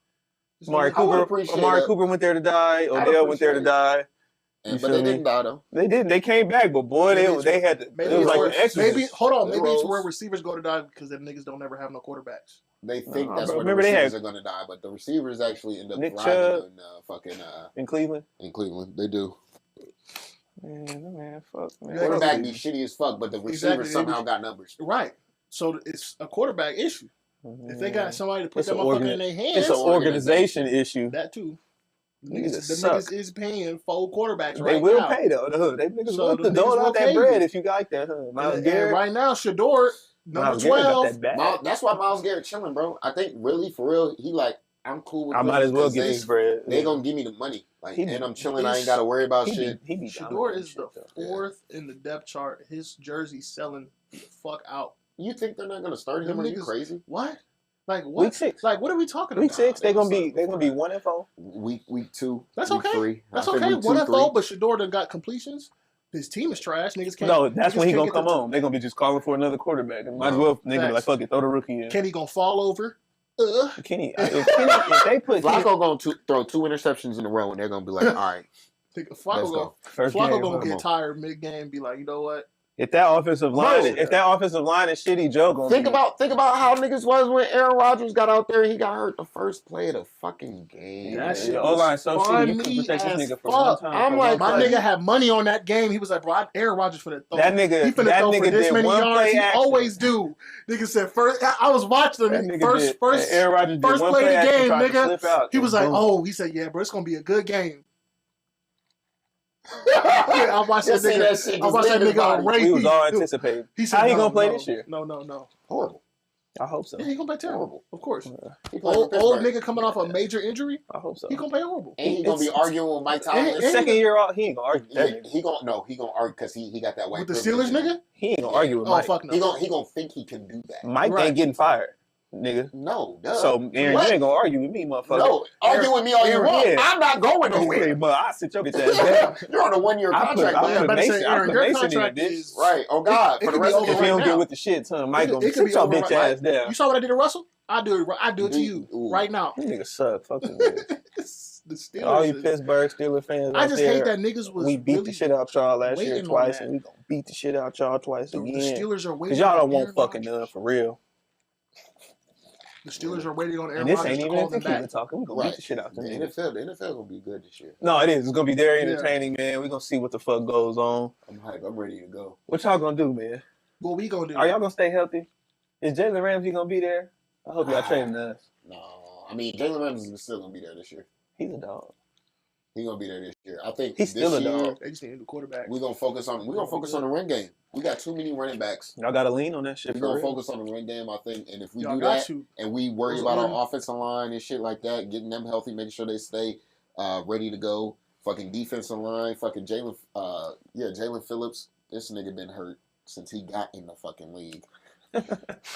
Amari Cooper went there to die. Odell went there to die. But they didn't die though. They didn't. They came back, but boy, they had to. Maybe it was like an exorcist. maybe it's where receivers go to die because them niggas don't never have no quarterbacks. They think that's where the receivers are going to die, but the receivers actually end up thriving in Cleveland. In Cleveland, they do. Man, fuck, man. Quarterback be shitty as fuck, but the receivers somehow got numbers. Right. So it's a quarterback issue. If they got somebody to put that motherfucker in their hands, it's an organization issue. That too. Niggas is paying full quarterbacks right now. They will pay though. They niggas will dole out that bread if you like that. Myles Garrett. Right now, Shador, number 12. That's why Myles Garrett chilling, bro. I think really for real, he like I'm cool with. I might as well get this bread. They gonna give me the money, like, and I'm chilling. I ain't got to worry about shit. Shador is the fourth in the depth chart. His jersey selling the fuck out. You think they're not gonna start him? Are you crazy? What? Like what? Week 6. Like what are we talking about? Week 6. They're gonna be 1-4. Week 2. That's week okay. 3. That's okay. 1-4, but Shador done got completions. His team is trash. Niggas can't. No, that's when he gonna come on. They're gonna be just calling for another quarterback. Might as well nigga be like fuck it, throw the rookie in. Kenny gonna fall over. Kenny, if they put Flacco gonna throw 2 interceptions in a row, and they're gonna be like, all right, Flacco gonna get tired mid game. Be like, you know what? If that offensive line is shitty, Joe gonna think about how niggas was when Aaron Rodgers got out there. He got hurt the first play of the fucking game. That shit O-line so shitty. You can protect this nigga for one time. I'm like, my nigga had money on that game. He was like, bro, Aaron Rodgers finna throw. That nigga, he finna throw for this many yards. He always do. Nigga said first. I was watching him first play of the game, nigga. He was like, oh, he said, yeah, bro, it's gonna be a good game. I watched that nigga on race. We was all anticipating. He said, how he gonna play this year? No. Horrible. I hope so. Yeah, he gonna play terrible. Of course. Old nigga coming off a major injury. I hope so. He gonna play horrible. And he gonna be arguing with Mike Tomlin. Second year off, he ain't gonna argue. He gonna argue because he got that white. With the Steelers, nigga. He ain't gonna argue with Mike. Oh fuck no. He gonna think he can do that. Mike ain't getting fired. Nigga. No, duh. So, Aaron, you ain't gonna argue with me, motherfucker. No, argue with me all you want. I'm not going nowhere. But I'll sit your bitch ass down. You're on a 1-year contract. I better say, Aaron, your contract is... Right. Oh, God. For the rest of if you don't get with the shit, son, Mike gonna sit your bitch ass down. You saw what I did to Russell? I do it to you right now. You niggas suck. Fuck them niggas. The Steelers. All you Pittsburgh Steelers fans I just hate that niggas was we beat the shit out y'all last year twice, and we gonna beat the shit out y'all twice again. The Steelers are waiting. Because y'all don't want fucking none for real. The Steelers are waiting on Aaron Rodgers. And this ain't even the tequila talking. We're going to beat the shit out them. The NFL gonna be good this year. No, it is. It's going to be very entertaining, man. We're going to see what the fuck goes on. I'm hyped. I'm ready to go. What y'all going to do, man? What we going to do? Are y'all going to stay healthy? Is Jalen Ramsey gonna be there? I hope y'all trading us. No, I mean Jalen Ramsey is still gonna be there this year. He's a dog. He's gonna be there this year. I think He's this still a year dog. They just need a quarterback. we're gonna focus on the run game. We got too many running backs. Y'all gotta lean on that shit. We're gonna focus on the run game, I think, and if we Y'all do got that, to. and we worry about our offensive line and shit like that, getting them healthy, making sure they stay ready to go. Fucking defensive line, fucking Jalen Phillips. This nigga been hurt since he got in the fucking league.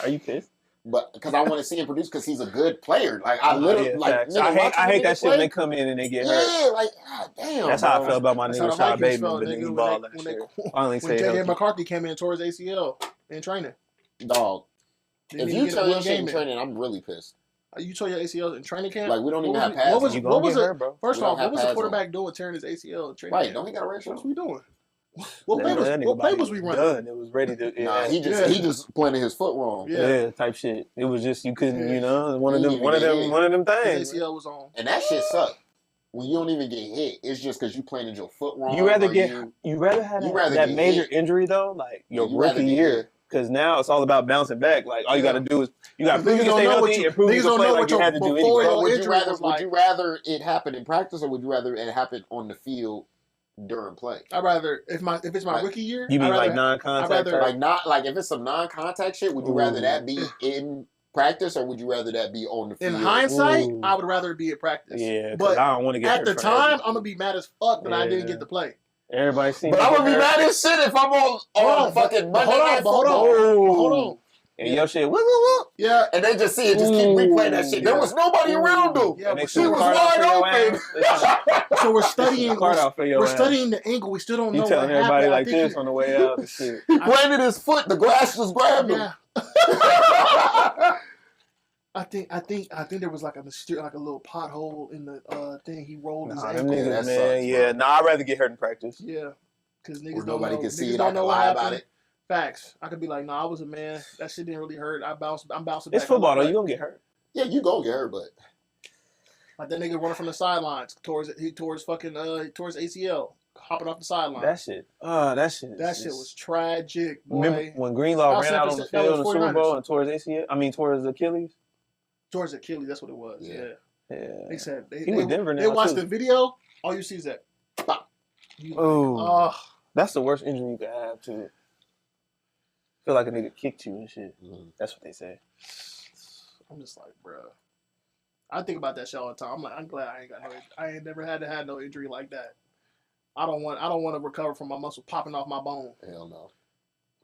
Are you pissed? But because I want to see him produce, because he's a good player. Like I literally, facts. I hate that shit when they come in and they get hurt. Yeah, like god damn. That's how I feel about my That's nigga how the Rashad Vikings Bateman, felt, but nigga, he when balled they- last when they- year. Finally When stayed J.J. healthy. McCarthy came in and tore his ACL in training. Dog. Didn't If even you get turn one your shit in game in. training, I'm really pissed. You tore your ACL in training camp? Like we don't even have What pads. You on. gonna was get it? hurt, bro. First We don't off, what have was the pads quarterback doing tearing his ACL in training Right? camp? Don't he got a red shirt? What was we doing? What play That nigga was we running? done. It was ready to. Nah, he just planted his foot wrong. Yeah. type shit. It was just you couldn't, Yeah. one of them His things. ACL was on. And that shit sucked. When you don't even get hit, it's just because you planted your foot wrong. You rather or get you rather have that get major hit. injury though, like your You rather rookie get year. hit. Because now it's all about bouncing back. Like all you got to do is you got to prove you Niggas can don't stay know what healthy you- and prove you niggas can don't play know like what you your had to do before anyway. your Would you injury rather was like- would you rather it happen in practice or would you rather it happen on the field during play? I'd rather if it's my rookie year. You mean I'd like rather- non-contact? I'd rather- type? Like not like if it's some non-contact shit, would you rather that be in practice or would you rather that be on the in field? hindsight, Ooh. I would rather it be at practice. Yeah, because but I don't want to get at hurt the for time, everything. I'm gonna be mad as fuck that I didn't Yeah. get to play. Everybody seen But me I'm get gonna be hurt. mad as shit if I'm on fucking Monday Night hold Football. on, hold on. And your shit, whoop. Yeah, And they just see it, just keep replaying that shit. There was nobody around them. Yeah, And they but She took was the card out for wide your open. ass. so we're They took studying. the card out for your We're ass. studying the angle. We still don't You know telling what everybody happened. like this on the way out and shit. He planted his foot, the grass just grabbed him. Yeah. I think there was like a little pothole in the thing. He rolled his Nah, them ankle. niggas, that man. sucks, Yeah, bro. nah, I'd rather get hurt in practice. Yeah, because niggas Where don't nobody know. can see Niggas it, I don't can know what lie about happened. it. Facts. I could be like, nah, I was a man. That shit didn't really hurt. I'm bouncing back. It's football though. You gonna get hurt. Yeah, you gonna get hurt, but Like that nigga running from the sidelines. He tore his ACL, hopping off the sideline. That shit. That shit. That shit was tragic, boy. Remember when Greenlaw That ran out was on the that field in was the Super 49ers. Bowl and tore his ACL? I mean, tore his Achilles. Towards Achilles, that's what it was. Yeah. Yeah. Yeah. They said He with Denver now, They watched too. the video. All you see is that. Bop. You like, Ooh. oh, That's the worst injury you could have too. Feel like a nigga kicked you and shit. Mhm. That's what they say. I'm just like, bruh. I think about that shit all the time. I'm like, I'm glad I ain't never had to have no injury like that. I don't want to recover from my muscle popping off my bone. hell no.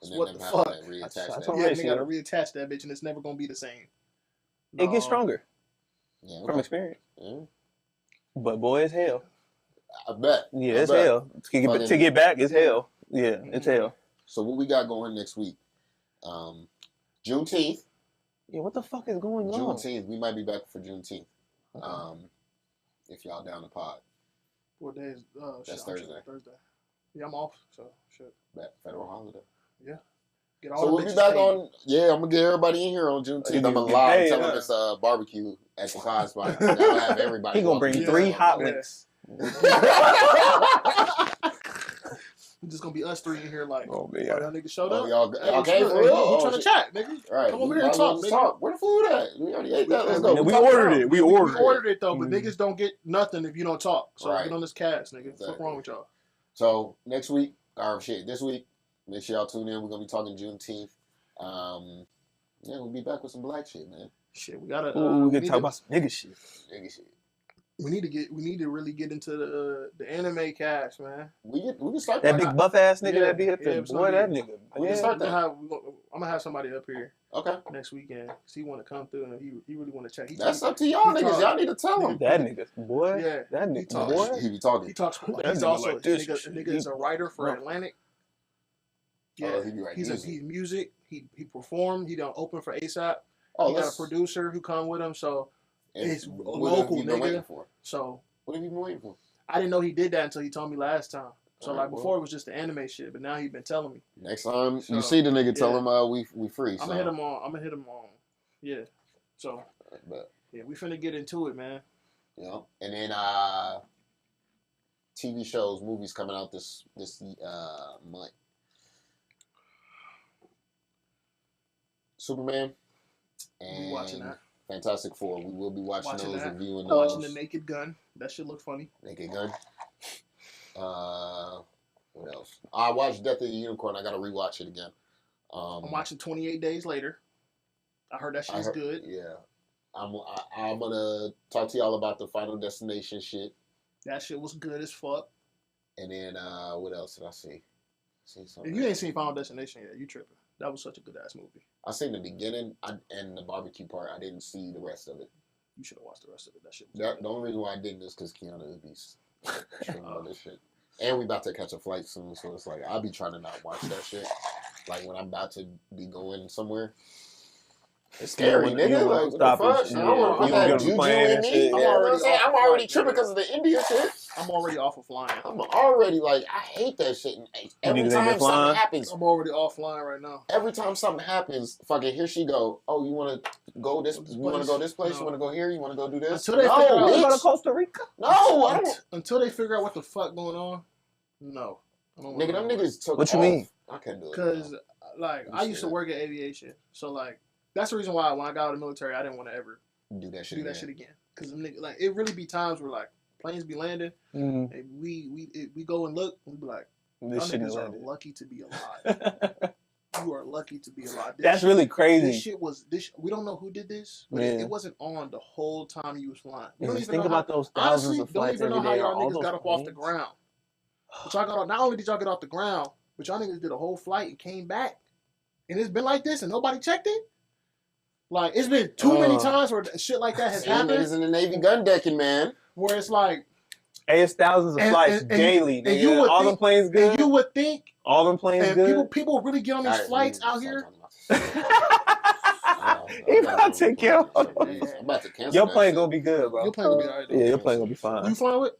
And What then the them having fuck? to reattach That's that. what- Yeah, Alright, they gotta so- reattach that bitch, and it's never gonna be the same. It gets No. stronger Yeah, from experience. yeah. But boy, it's hell. I bet. Yeah, I it's bet. hell. To get back, it's hell. Yeah, it's hell. So what we got going next week? Juneteenth. Yeah, what the fuck is going on? Juneteenth. We might be back for Juneteenth. If y'all down the pod. What day is? That's shit, Thursday. Thursday. Yeah, I'm off. So shit. Back federal holiday. Get all So the we'll be bitches back paid. on. Yeah, I'm gonna get everybody in here on Juneteenth. You I'm gonna get lie and paid, tell them huh? it's a barbecue at the pod spot. That'll have everybody. He gonna bring walking 3 in. hot Yeah. links. It's just gonna be us 3 in here, like, Oh, man. y'all niggas showed Oh, up. y'all Hey, came for hey, real? We Oh, trying to shit. chat, nigga. All right, Come over we here and might as well talk, just nigga. talk. Where the food at? We already ate that. Let's go. We talk ordered now. it. We We ordered it. ordered it though, but Mm. niggas don't get nothing if you don't talk. So Right. get on this cast, nigga. Exactly. What's wrong with y'all? So next week, this week, make sure y'all tune in. We're gonna be talking Juneteenth. Yeah, we'll be back with some black shit, man. Shit, we gotta. Ooh, we need can talk about some nigga shit. Nigga shit. We need to really get into the anime cast, man. We can start That that. big buff ass nigga Yeah, that be up yeah, there. it's Boy, gonna that be- nigga. We can Yeah. start that. I'm gonna have somebody up here Okay, next weekend. Cause he want to come through and he really want to check. that's up to y'all he niggas. talk- Y'all need to tell him. That nigga. Boy. Yeah, That he nigga. talk- Boy. He be talking. He talks. That He's nigga also like this nigga, shit. nigga is a writer for Rough. Atlantic. Oh, Yeah, he be writing he's music. music. He performed. He done open for ASAP. Oh, he got a let's- producer who come with him. So and it's what local, have you been nigga. waiting for? so What have you been waiting for? I didn't know he did that until he told me last time. So Alright, like before it was just the anime shit, but now he been telling me. Next time So, you see the nigga, tell yeah. him we free. I'm gonna hit him on. Yeah. So But yeah, we finna get into it, man. you know, and then TV shows, movies coming out this month. Superman, We watching and that. Fantastic Four. We will be watching those, that. reviewing those. Watching the Naked Gun. That shit look funny. Naked Gun. What else? I watched Death of the Unicorn. I gotta rewatch it again. I'm watching 28 Days Later. I heard that shit's good. Yeah. I'm gonna talk to y'all about the Final Destination shit. That shit was good as fuck. And then what else did I see? If you ain't seen Final Destination yet, you tripping. That was such a good ass movie. I seen the beginning and the barbecue part. I didn't see the rest of it. You should have watched the rest of it. That shit was The only reason why I didn't is because Keanu is beast. All this shit. And we about to catch a flight soon, so it's like I'll be trying to not watch that shit. Like when I'm about to be going somewhere. It's scary, nigga. Like, what the fuck? I don't want to put that juju in me. I'm already tripping because of the India shit. I'm already off of flying. I'm already like, I hate that shit. Every time something happens, I'm already offline right now. Every time something happens, fucking here she go. Oh, you want to go this? You want to go this place? No. You want to go here? You want to go do this? Until they figure out, You go to Costa Rica? No, I don't. Until they figure out what the fuck going on. No, I don't Nigga, them niggas took. What you off. mean? I can't do it. Because like I used to work at aviation, so like that's the reason why when I got out of the military, I didn't want to ever do that shit again. Because like it really be times where like planes be landing, and we go and look, and we be like, this shit niggas are lucky to be alive. You are lucky to be alive. That's really crazy. This shit was this. We don't know who did this, but it wasn't on the whole time you was flying. We don't even think know about those thousands of don't flights even know every how day. y'all niggas got up off the ground. But y'all got off, not only did y'all get off the ground, but y'all niggas did a whole flight and came back, and it's been like this, and nobody checked it. Like it's been too many times where shit like that has happened. Niggas in the Navy gun decking, man. Where it's like. Hey, it's thousands of flights daily. And you would all think, them planes good. And you would think all them planes good. People really get on these flights out here. He about to take care of I'm about to cancel. Your plane gonna be good, bro. Your plane gonna be alright. Yeah, your plane gonna be fine. You flying with?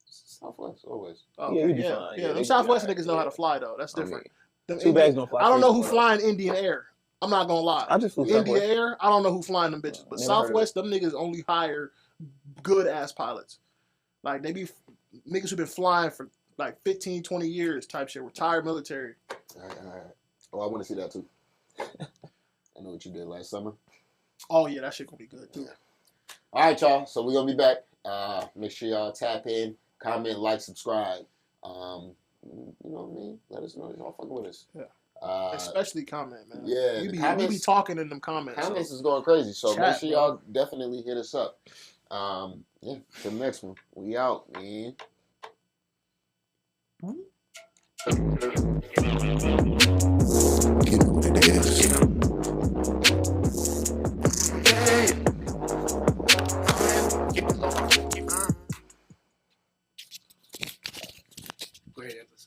Southwest always. Oh, yeah, you be fine. Yeah, them Southwest niggas know how to fly though. That's different. Two bags don't fly. I don't know who flying Indian Air. I'm not gonna lie. I just flew Indian Air. I don't know who flying them bitches, but Southwest, them niggas only hire good ass pilots. Like they be niggas who been flying for like 15, 20 years type shit. Retired military. All right. Oh, I want to see that too. I know what you did last summer. Oh yeah, that shit gonna be good too. All right, y'all. So we're gonna be back. Make sure y'all tap in, comment, like, subscribe. You know what I mean? Let us know if y'all fucking with us. Yeah. Especially comment, man. Yeah, we be talking in them comments. Comments is going crazy, so make sure y'all definitely hit us up. Yeah, till the next one. We out, man. You know what it is. Great episode.